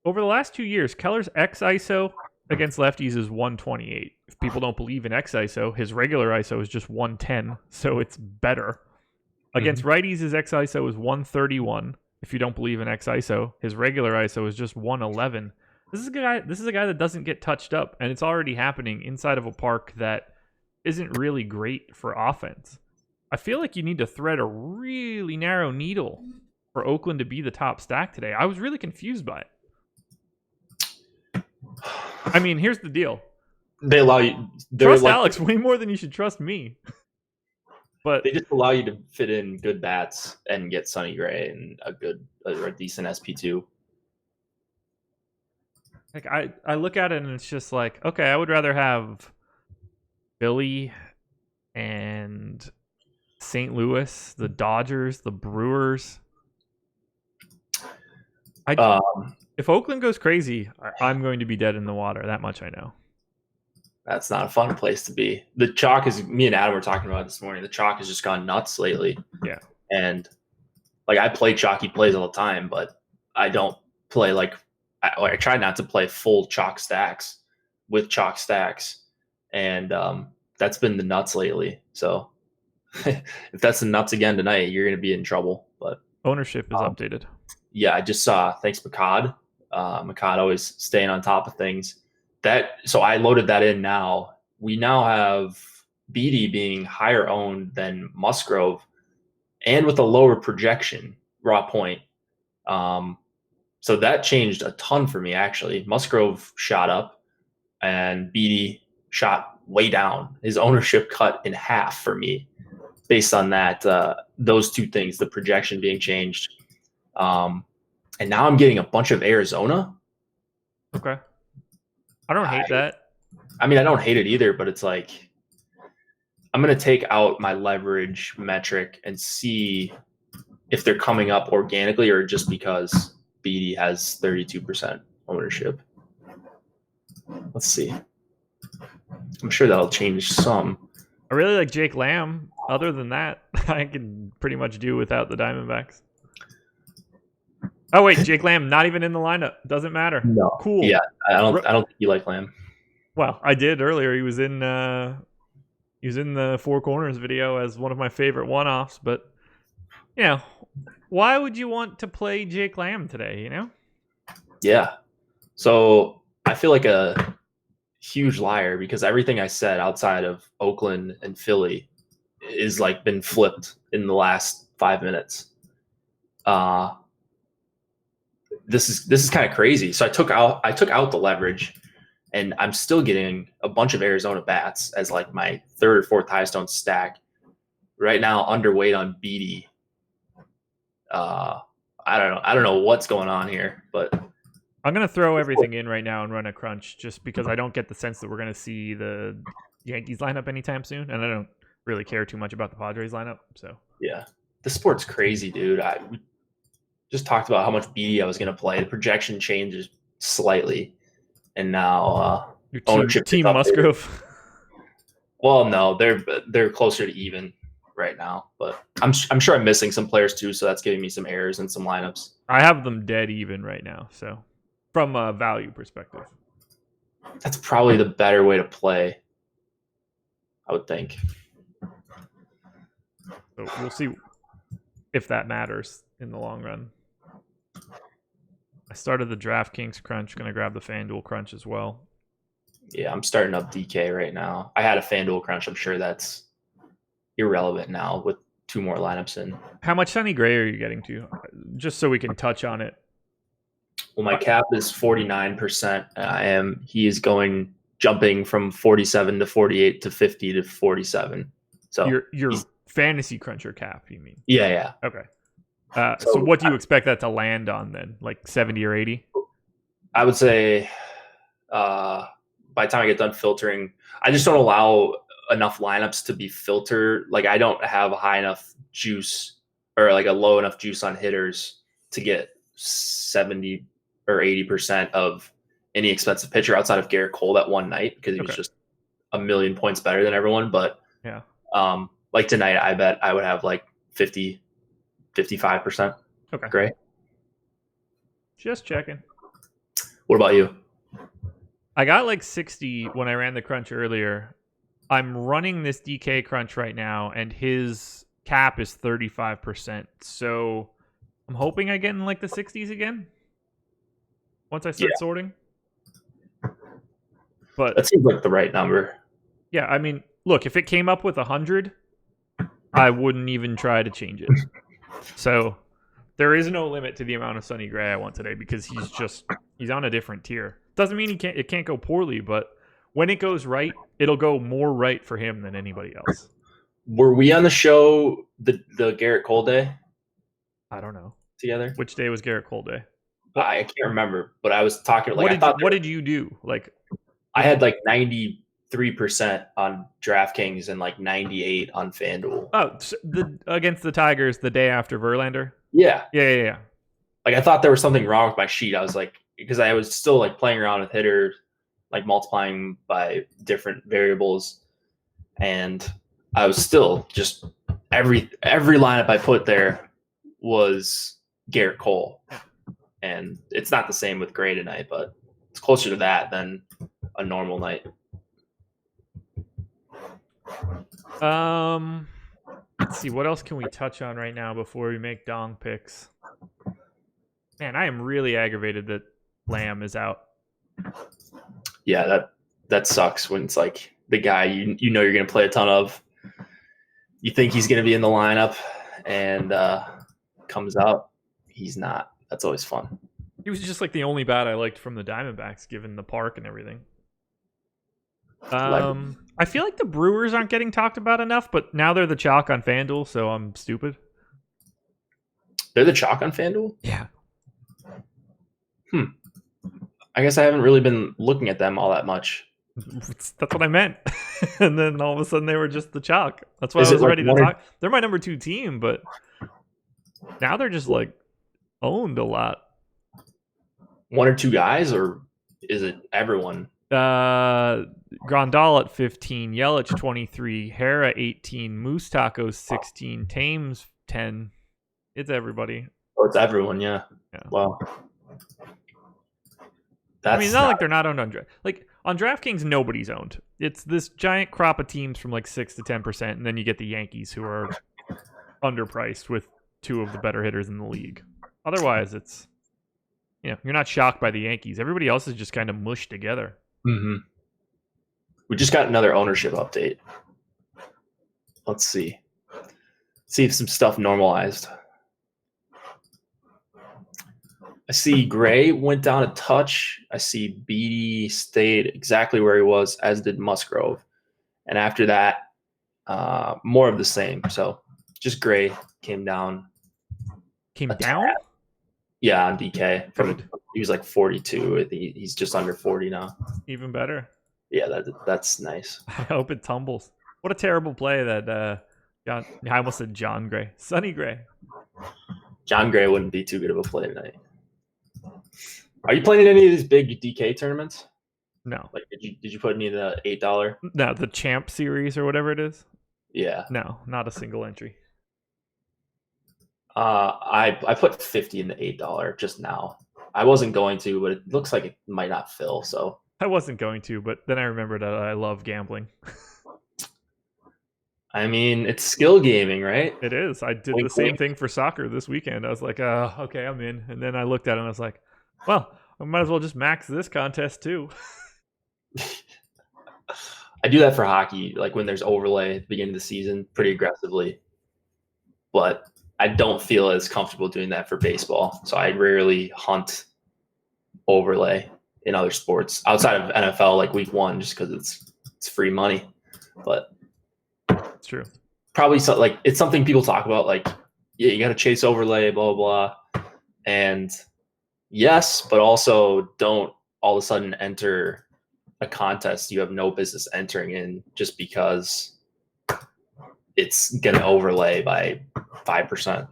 over the last 2 years, Keller's X-ISO against lefties is 128. If people don't believe in X-ISO, his regular ISO is just 110, so it's better. Against righties, his X-ISO is 131. If you don't believe in X-ISO, his regular ISO is just 111. This is a guy that doesn't get touched up, and it's already happening inside of a park that isn't really great for offense. I feel like you need to thread a really narrow needle for Oakland to be the top stack today. I was really confused by it. I mean, here's the deal. They allow you trust Alex way more than you should trust me. But they just allow you to fit in good bats and get Sonny Gray and a decent SP2. Like I look at it and it's just like, okay, I would rather have Philly and St. Louis, the Dodgers, the Brewers. If Oakland goes crazy, I'm going to be dead in the water. That much I know. That's not a fun place to be. The chalk is, me and Adam were talking about it this morning. The chalk has just gone nuts lately. Yeah. And I play chalky plays all the time, but I don't play I try not to play full chalk stacks with chalk stacks. And that's been the nuts lately. So if that's the nuts again tonight, you're going to be in trouble. But ownership is updated. Yeah, I just saw, thanks Makad. Makad always staying on top of things. So I loaded that in now. We now have Beatty being higher owned than Musgrove and with a lower projection, raw point. So that changed a ton for me, actually. Musgrove shot up and Beatty shot way down. His ownership cut in half for me based on that, those two things, the projection being changed. And now I'm getting a bunch of Arizona. Okay. I don't hate that. I mean, I don't hate it either, but it's like I'm going to take out my leverage metric and see if they're coming up organically or just because Beatty has 32% ownership. Let's see. I'm sure that'll change some. I really like Jake Lamb. Other than that, I can pretty much do without the Diamondbacks. Oh wait, Jake Lamb not even in the lineup. Doesn't matter. No. Cool. Yeah, I don't think you like Lamb. Well, I did earlier. He was in the Four Corners video as one of my favorite one-offs. But why would you want to play Jake Lamb today? You know? Yeah. So I feel like a huge liar because everything I said outside of Oakland and Philly is been flipped in the last 5 minutes. This is kind of crazy. So I took out the leverage, and I'm still getting a bunch of Arizona bats as my third or fourth highest owned stack. Right now, underweight on Beatty. I don't know what's going on here, but I'm gonna throw everything in right now and run a crunch just because I don't get the sense that we're gonna see the Yankees lineup anytime soon, and I don't really care too much about the Padres lineup. So yeah, the sport's crazy, dude. We just talked about how much Beatty I was going to play. The projection changes slightly, and now Your ownership team is updated. Musgrove. Well, no, they're closer to even right now, but I'm sure I'm missing some players too, so that's giving me some errors in some lineups. I have them dead even right now. So from a value perspective, That's probably the better way to play, I would think. so we'll see if that matters in the long run. I started the DraftKings crunch. Going to grab the FanDuel crunch as well. Yeah, I'm starting up DK right now. I had a FanDuel crunch. I'm sure that's irrelevant now with 2 more lineups in. How much Sonny Gray are you getting to? Just so we can touch on it. Well, my cap is 49%. He is jumping from 47 to 48 to 50 to 47. So Your fantasy cruncher cap, you mean? yeah. Okay. So what do you expect that to land on then? Like 70 or 80? I would say by the time I get done filtering, I just don't allow enough lineups to be filtered. Like I don't have a high enough juice or like a low enough juice on hitters to get 70 or 80% of any expensive pitcher outside of Garrett Cole that one night because he was just a million points better than everyone. But yeah, like tonight, I bet I would have like 50, 55%. Okay. Great. Just checking. What about you? I got like 60 when I ran the crunch earlier. I'm running this DK crunch right now, and his cap is 35%. So I'm hoping I get in like the 60s again once I start sorting. But that seems like the right number. Yeah, I mean, look, if it came up with 100, I wouldn't even try to change it. So there is no limit to the amount of Sonny Gray I want today because he's on a different tier. Doesn't mean it can't go poorly, but when it goes right, it'll go more right for him than anybody else. Were we on the show the Garrett Cole day? I don't know. Together? Which day was Garrett Cole day? I can't remember, but I was talking like what did you do? Like I had like 93% on DraftKings and like 98 on FanDuel. Oh, against the Tigers the day after Verlander? Yeah. Yeah. Like I thought there was something wrong with my sheet. I was like, because I was still like playing around with hitters, like multiplying by different variables, and I was still just every lineup I put there was Garrett Cole, and it's not the same with Gray tonight, but it's closer to that than a normal night. Let's see, what else can we touch on right now before we make dong picks? Man, I am really aggravated that Lamb is out. Yeah, that sucks when it's like the guy you know you're going to play a ton of. You think he's going to be in the lineup, and comes out, he's not. That's always fun. He was just like the only bat I liked from the Diamondbacks, given the park and everything. I feel like the Brewers aren't getting talked about enough, but now they're the chalk on FanDuel, so I'm stupid. They're the chalk on FanDuel? Yeah. I guess I haven't really been looking at them all that much. That's what I meant. And then all of a sudden they were just the chalk. That's why I was ready to talk. They're my number 2 team, but now they're just like owned a lot. 1 or 2 guys, or is it everyone? Grandal at 15, Yelich 23, Hera 18, Moose Tacos 16, Tames 10. It's everybody. Oh, it's everyone, yeah. Wow. I mean, it's not like they're not owned on on DraftKings. Nobody's owned. It's this giant crop of teams from like 6 to 10%, and then you get the Yankees who are underpriced with 2 of the better hitters in the league. Otherwise, it's you're not shocked by the Yankees. Everybody else is just kind of mushed together. Mm-hmm. We just got another ownership update. Let's see if some stuff normalized. I see Gray went down a touch. I see Beatty stayed exactly where he was, as did Musgrove. And after that, more of the same. So just Gray came down. Came down? Yeah, on DK. He was like 42. He's just under 40 now. Even better. Yeah, that's nice. I hope it tumbles. What a terrible play that I almost said John Gray. Sonny Gray. John Gray wouldn't be too good of a play tonight. Are you playing in any of these big DK tournaments? No. Like, did you put any of the $8? No, the Champ series or whatever it is. Yeah. No, not a single entry. I put 50 in the $8 just now. I wasn't going to, but it looks like it might not fill. So I wasn't going to, but then I remembered that I love gambling. I mean, it's skill gaming, right? It is. I did Wink, the same wink. thing for soccer this weekend. I was like, okay, I'm in. And then I looked at it and I was like, well, I might as well just max this contest too. I do that for hockey, like when there's overlay at the beginning of the season, pretty aggressively. But I don't feel as comfortable doing that for baseball. So I rarely hunt overlay in other sports outside of NFL, like week 1, just because it's free money. But It's true. probably like it's something people talk about, like, yeah, you got to chase overlay, blah, blah, blah. And yes, but also don't all of a sudden enter a contest you have no business entering in just because it's going to overlay by 5%.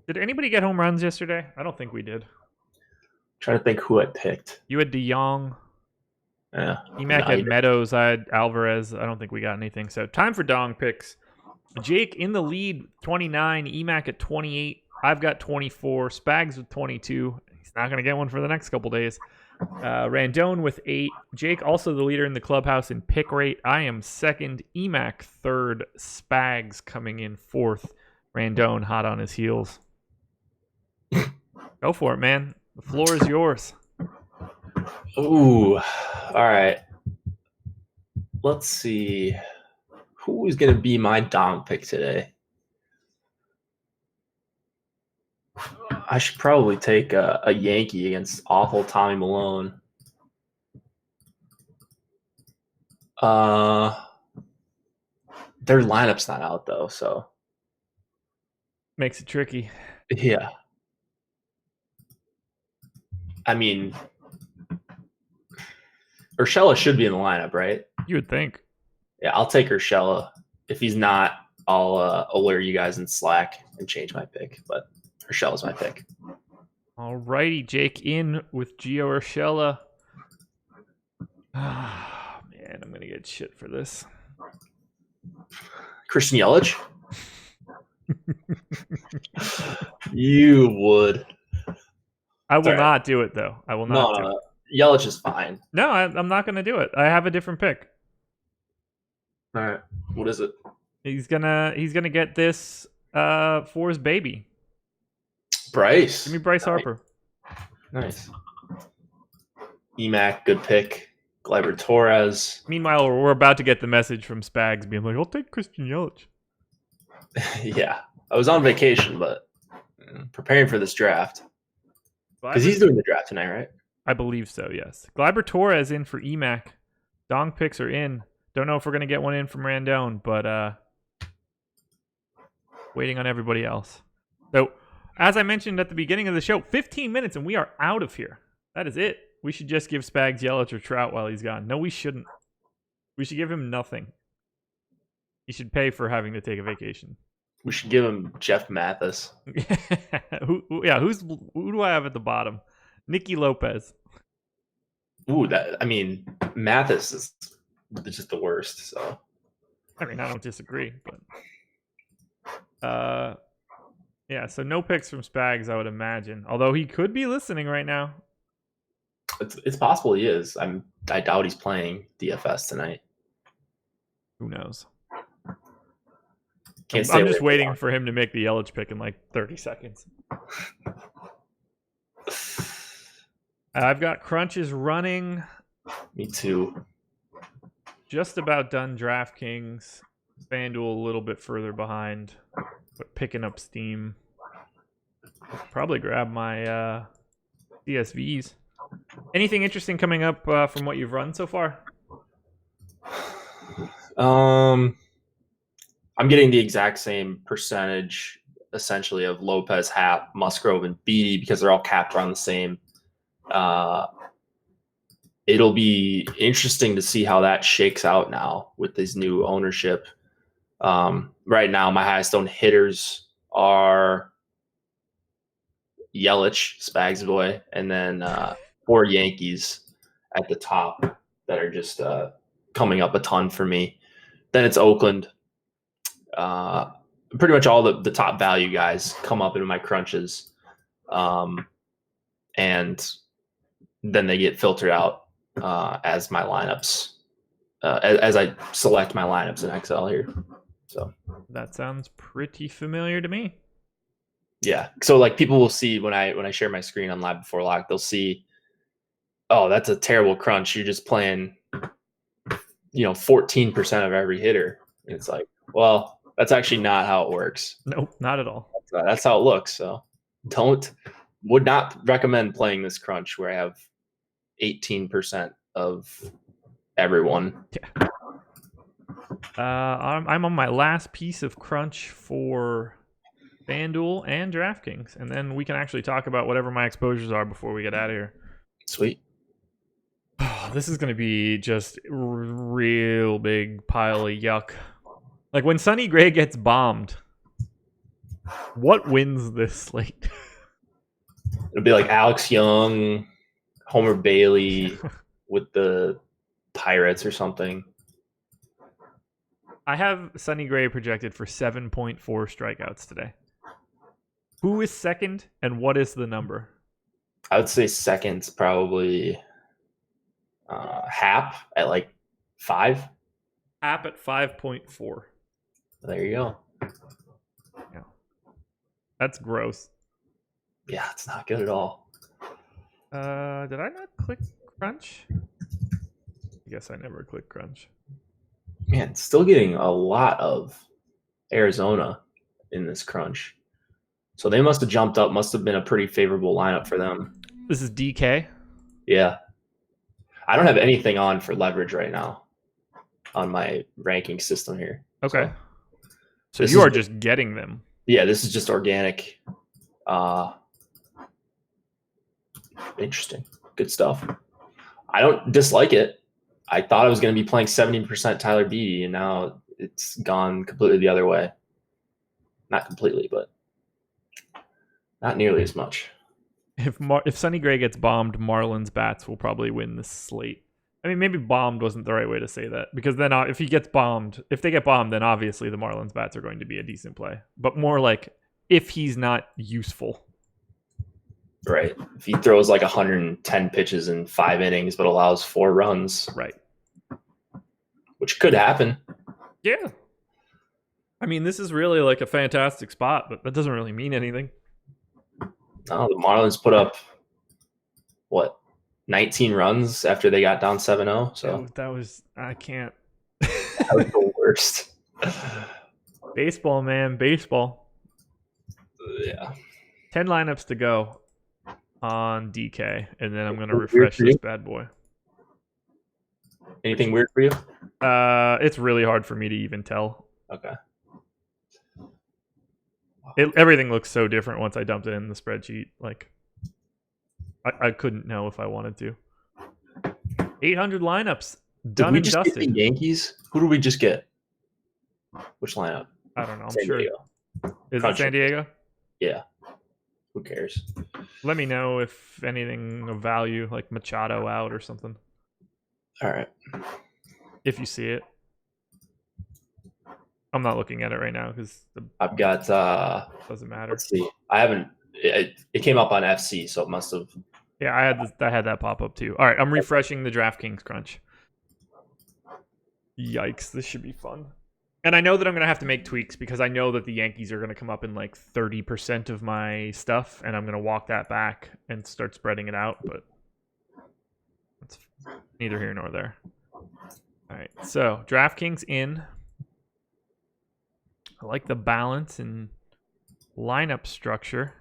Did anybody get home runs yesterday? I don't think we did. Trying to think who I picked. You had DeYoung. Yeah. Emac had Meadows. I had Alvarez. I don't think we got anything. So time for Dong picks. Jake in the lead, 29. Emac at 28. I've got 24. Spags with 22. He's not going to get one for the next couple days. Randone with 8. Jake also the leader in the clubhouse in pick rate. I am second. Emac third. Spags coming in fourth. Randone hot on his heels. Go for it, man. The floor is yours. Ooh. All right. Let's see. Who is going to be my Dong pick today? I should probably take a Yankee against awful Tommy Malone. Their lineup's not out though, so Makes it tricky. yeah. I mean, Urshela should be in the lineup, right? You would think. Yeah, I'll take Urshela. If he's not, I'll alert you guys in Slack and change my pick. But Urshela's my pick. Alrighty, Jake in with Gio Urshela. Ah, man, I'm gonna get shit for this. Christian Yelich? You would. I will Sorry. not do it though. I will not do it. No. Yelich is fine. No, I'm not gonna do it. I have a different pick. All right. What is it? He's gonna get this for his baby. Bryce. Give me Bryce Harper. Nice. Emac, good pick. Gleyber Torres. Meanwhile, we're about to get the message from Spags being like, "I'll take Christian Yelich." Yeah. I was on vacation, but preparing for this draft. Because he's doing the draft tonight, right? I believe so, yes. Gleyber Torres in for Emac. Dong picks are in. Don't know if we're going to get one in from Randone, but waiting on everybody else. So, as I mentioned at the beginning of the show, 15 minutes and we are out of here. That is it. We should just give Spags Yelich or Trout while he's gone. No, we shouldn't. We should give him nothing. He should pay for having to take a vacation. We should give him Jeff Mathis. Who do I have at the bottom? Nicky Lopez. Ooh, Mathis is just the worst. So I mean, I don't disagree, but yeah. So no picks from Spags, I would imagine. Although he could be listening right now. it's possible he is. I doubt he's playing DFS tonight. Who knows? Can't stay I'm away just from waiting Dong. for him to make the Yelich pick in like 30 seconds. I've got crunches running. Me too. Just about done DraftKings. FanDuel a little bit further behind, but picking up steam. Probably grab my CSVs. Anything interesting coming up from what you've run so far? I'm getting the exact same percentage, essentially, of Lopez, Happ, Musgrove, and Beatty because they're all capped around the same. It'll be interesting to see how that shakes out now with this new ownership. Right now, my highest owned hitters are Yelich, Spags boy, and then 4 Yankees at the top that are just coming up a ton for me. Then it's Oakland. Pretty much all the top value guys come up into my crunches. And then they get filtered out as my lineups, as I select my lineups in Excel here. So That sounds pretty familiar to me. yeah. So like people will see when I share my screen on Live Before Lock, they'll see, oh, that's a terrible crunch. You're just playing, 14% of every hitter. And it's like, well, that's actually not how it works. Nope, not at all. That's how it looks. So would not recommend playing this crunch where I have 18% of everyone. Yeah. I'm on my last piece of crunch for FanDuel and DraftKings, and then we can actually talk about whatever my exposures are before we get out of here. Sweet. This is going to be just a real big pile of yuck. Like when Sonny Gray gets bombed, what wins this slate? It'll be like Alex Young, Homer Bailey with the Pirates or something. I have Sonny Gray projected for 7.4 strikeouts today. Who is second, and what is the number? I would say second's probably Hap at like 5. App at 5.4. There you go. Yeah. That's gross. Yeah, it's not good at all. Did I not click crunch? I guess I never click crunch. Man, still getting a lot of Arizona in this crunch. So they must have jumped up, must have been a pretty favorable lineup for them. This is DK. Yeah. I don't have anything on for leverage right now on my ranking system here. Okay. So this you is- are just getting them. Yeah, this is just organic. Interesting. Good stuff. I don't dislike it. I thought I was going to be playing 70% Tyler Beede, and now it's gone completely the other way. Not completely, but not nearly as much. If Sonny Gray gets bombed, Marlins bats will probably win this slate. I mean, maybe bombed wasn't the right way to say that, because then if they get bombed, then obviously the Marlins bats are going to be a decent play. But more like if he's not useful. Right. If he throws like 110 pitches in 5 innings but allows 4 runs. Right. Which could happen. Yeah. I mean, this is really like a fantastic spot, but that doesn't really mean anything. No, the Marlins put up, 19 runs after they got down 7-0. So I can't. That was the worst. Baseball, man. Baseball. Yeah. 10 lineups to go on DK, and then I'm going to refresh this bad boy. Anything weird for you? It's really hard for me to even tell. Okay. Everything looks so different once I dumped it in the spreadsheet. Like, I couldn't know if I wanted to. 800 lineups. Done and Did we just dusted. get the Yankees? Who did we just get? Which lineup? I don't know. I'm San sure. Diego. Is it Country. San Diego? Yeah. Who cares? Let me know if anything of value, like Machado out or something, All right. if you see it. I'm not looking at it right now because it I've got doesn't matter. let's see. I haven't it came up on FC, so it must have. Yeah, I had that pop up too. All right, I'm refreshing the DraftKings crunch. Yikes, this should be fun. And I know that I'm going to have to make tweaks because I know that the Yankees are going to come up in like 30% of my stuff, and I'm going to walk that back and start spreading it out, but it's neither here nor there. All right, so DraftKings in. I like the balance and lineup structure.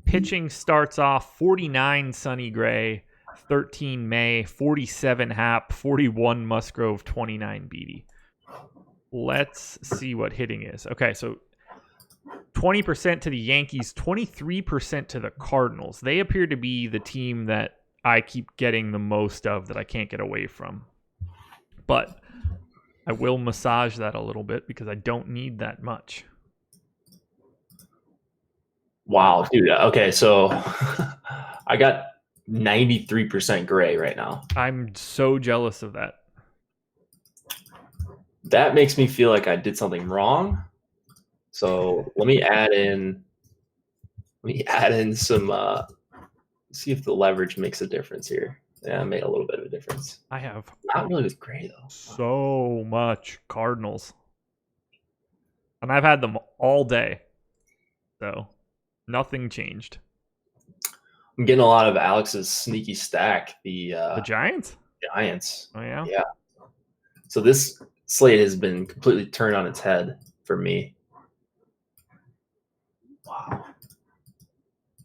Pitching starts off 49 Sonny Gray, 13 May, 47 Hap, 41 Musgrove, 29 Beatty. Let's see what hitting is. Okay, so 20% to the Yankees, 23% to the Cardinals. They appear to be the team that I keep getting the most of that I can't get away from. But I will massage that a little bit because I don't need that much. Wow, dude. Okay, so I got 93% gray right now. I'm so jealous of that. That makes me feel like I did something wrong. So let me add in some see if the leverage makes a difference here. Yeah, it made a little bit of a difference. I have Not really with gray though. so much Cardinals. And I've had them all day. So nothing changed. I'm getting a lot of Alex's sneaky stack, the Giants? Giants. Oh, yeah? Yeah. So this slate has been completely turned on its head for me. Wow.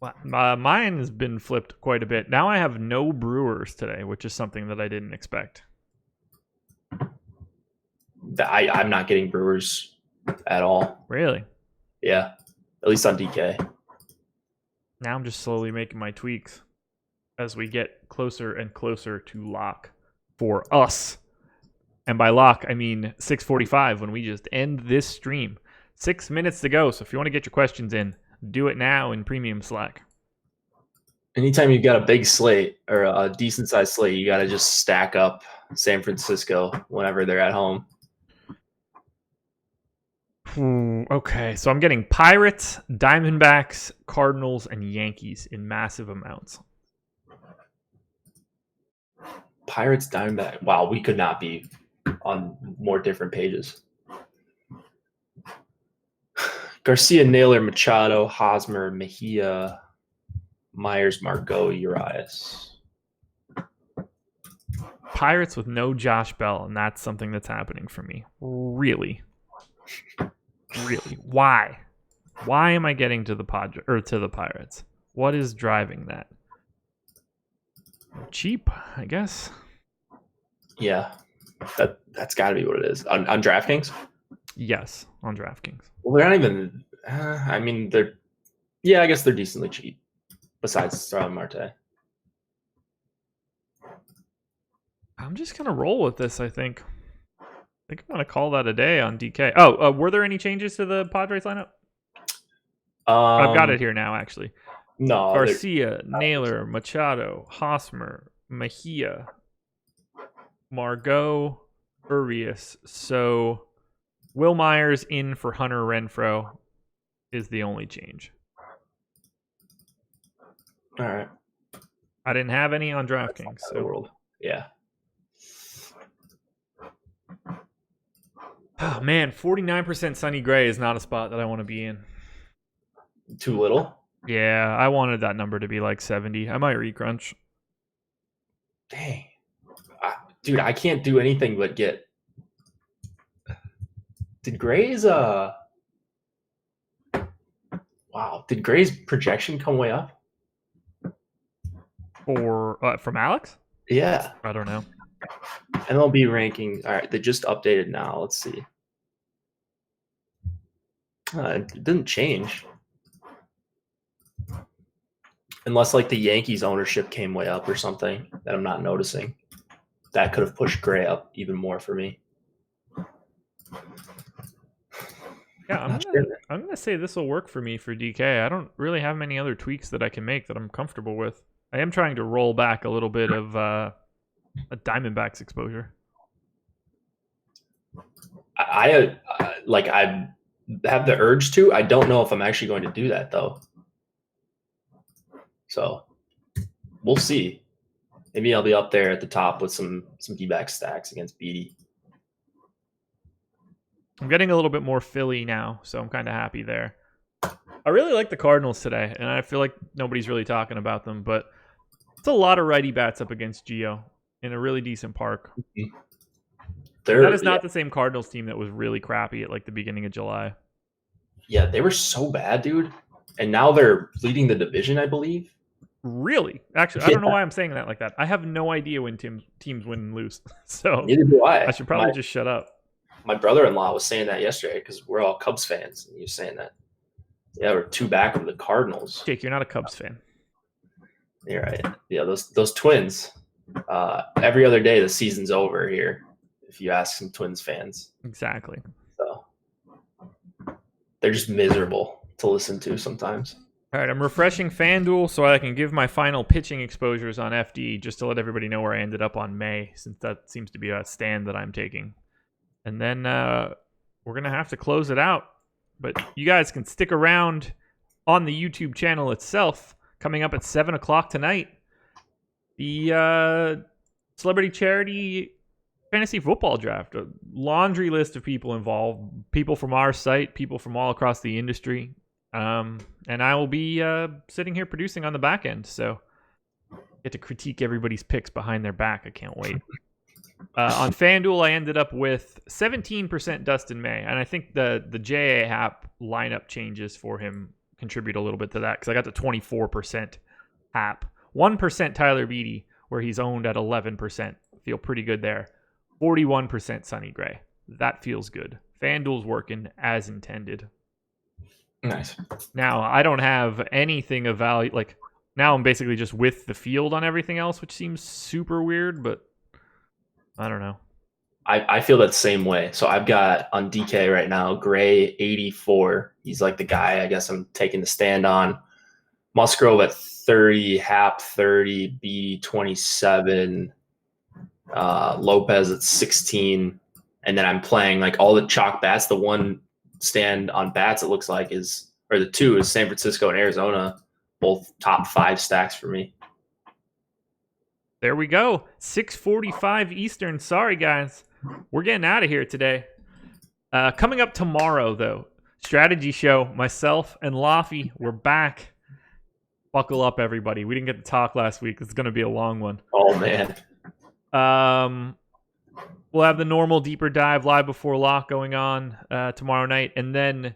Well, mine has been flipped quite a bit. Now I have no Brewers today, which is something that I didn't expect. I'm not getting Brewers at all. Really? Yeah. At least on DK. Now I'm just slowly making my tweaks as we get closer and closer to lock for us. And by lock, I mean 6:45 when we just end this stream. 6 minutes to go. So if you want to get your questions in, do it now in premium Slack. Anytime you've got a big slate or a decent sized slate, you got to just stack up San Francisco whenever they're at home. Okay, so I'm getting Pirates, Diamondbacks, Cardinals, and Yankees in massive amounts. Pirates, Diamondback. Wow, we could not be on more different pages. Garcia, Naylor, Machado, Hosmer, Mejia, Myers, Margot, Urias. Pirates with no Josh Bell, and that's something that's happening for me. Really? Really? Why? Why am I getting to the Pirates? What is driving that? Cheap, I guess. Yeah, that's got to be what it is. On DraftKings? Yes, on DraftKings. Well, they're not even. I mean, they're. Yeah, I guess they're decently cheap. Besides Starling Marte. I'm just gonna roll with this. I think I'm gonna call that a day on DK. Oh, were there any changes to the Padres lineup? I've got it here now, actually. No. Garcia, Naylor, Machado, Hosmer, Mejia, Margot, Urias. So Will Myers in for Hunter Renfroe is the only change. All right. I didn't have any on DraftKings. The world. Yeah. Oh, man, 49% Sunny Gray is not a spot that I want to be in. Too little? Yeah, I wanted that number to be like 70. I might recrunch. Dang. Dude, I can't do anything but get... Did Gray's... Wow. Did Gray's projection come way up? From Alex? Yeah. I don't know. MLB ranking. All right, they just updated now. Let's see. It didn't change. Unless like the Yankees ownership came way up or something that I'm not noticing. That could have pushed Gray up even more for me. Yeah, I'm gonna say this will work for me for DK. I don't really have many other tweaks that I can make that I'm comfortable with. I am trying to roll back a little bit of a Diamondbacks exposure. I have the urge to. I don't know if I'm actually going to do that though. So we'll see. Maybe I'll be up there at the top with some D-back stacks against Beatty. I'm getting a little bit more Philly now, so I'm kind of happy there. I really like the Cardinals today, and I feel like nobody's really talking about them, but it's a lot of righty bats up against Gio in a really decent park. That is not the same Cardinals team that was really crappy at like the beginning of July. Yeah, they were so bad, dude. And now they're leading the division, I believe. Really? Actually, I don't know why I'm saying that like that. I have no idea when teams win and lose. So neither do I. I should probably just shut up. My brother-in-law was saying that yesterday because we're all Cubs fans. And he was saying that. Yeah, we're 2 back of the Cardinals. Jake, you're not a Cubs fan. You're right. Yeah, those Twins. Every other day the season's over here. If you ask some Twins fans. Exactly. So they're just miserable to listen to sometimes. All right, I'm refreshing FanDuel so I can give my final pitching exposures on FD just to let everybody know where I ended up on May, since that seems to be a stand that I'm taking. And then we're going to have to close it out. But you guys can stick around on the YouTube channel itself. Coming up at 7 o'clock tonight, the Celebrity Charity Fantasy Football Draft. A laundry list of people involved. People from our site, people from all across the industry. And I will be sitting here producing on the back end, so get to critique everybody's picks behind their back. I can't wait. On FanDuel, I ended up with 17% Dustin May, and I think the JA Happ lineup changes for him contribute a little bit to that, because I got the 24% Happ. 1% Tyler Beatty, where he's owned at 11%. Feel pretty good there. 41% Sonny Gray. That feels good. FanDuel's working as intended. Nice. Now, I don't have anything of value. Like, now I'm basically just with the field on everything else, which seems super weird, but I don't know. I feel that same way. So I've got on DK right now, Gray 84. He's like the guy I guess I'm taking the stand on. Musgrove at 30, Happ 30, B 27, Lopez at 16. And then I'm playing like all the chalk bats. The one stand on bats it looks like is, or the two is San Francisco and Arizona, both top 5 stacks for me. There we go. 6:45 Eastern. Sorry guys, we're getting out of here today. Coming up tomorrow though, strategy show. Myself and Laffy, we're back. Buckle up everybody, we didn't get to talk last week. It's going to be a long one. Oh man. We'll have the normal deeper dive live before lock going on tomorrow night. And then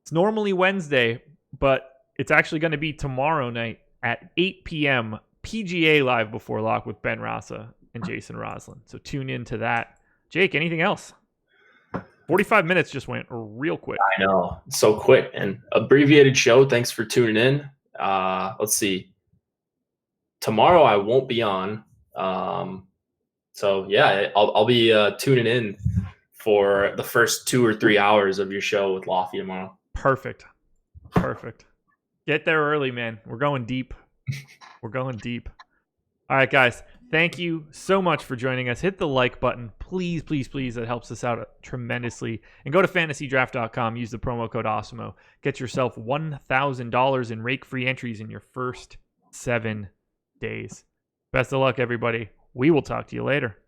it's normally Wednesday, but it's actually going to be tomorrow night at 8 p.m. PGA live before lock with Ben Rasa and Jason Roslin. So tune into that. Jake, anything else? 45 minutes just went real quick. I know. So quick. And abbreviated show. Thanks for tuning in. Let's see. Tomorrow I won't be on. So yeah, I'll be tuning in for the first 2 or 3 hours of your show with Laffy tomorrow. Perfect. Get there early, man. We're going deep. We're going deep. All right, guys. Thank you so much for joining us. Hit the like button. Please, please, please. That helps us out tremendously. And go to FantasyDraft.com. Use the promo code AWESEMO. Get yourself $1,000 in rake-free entries in your first 7 days. Best of luck, everybody. We will talk to you later.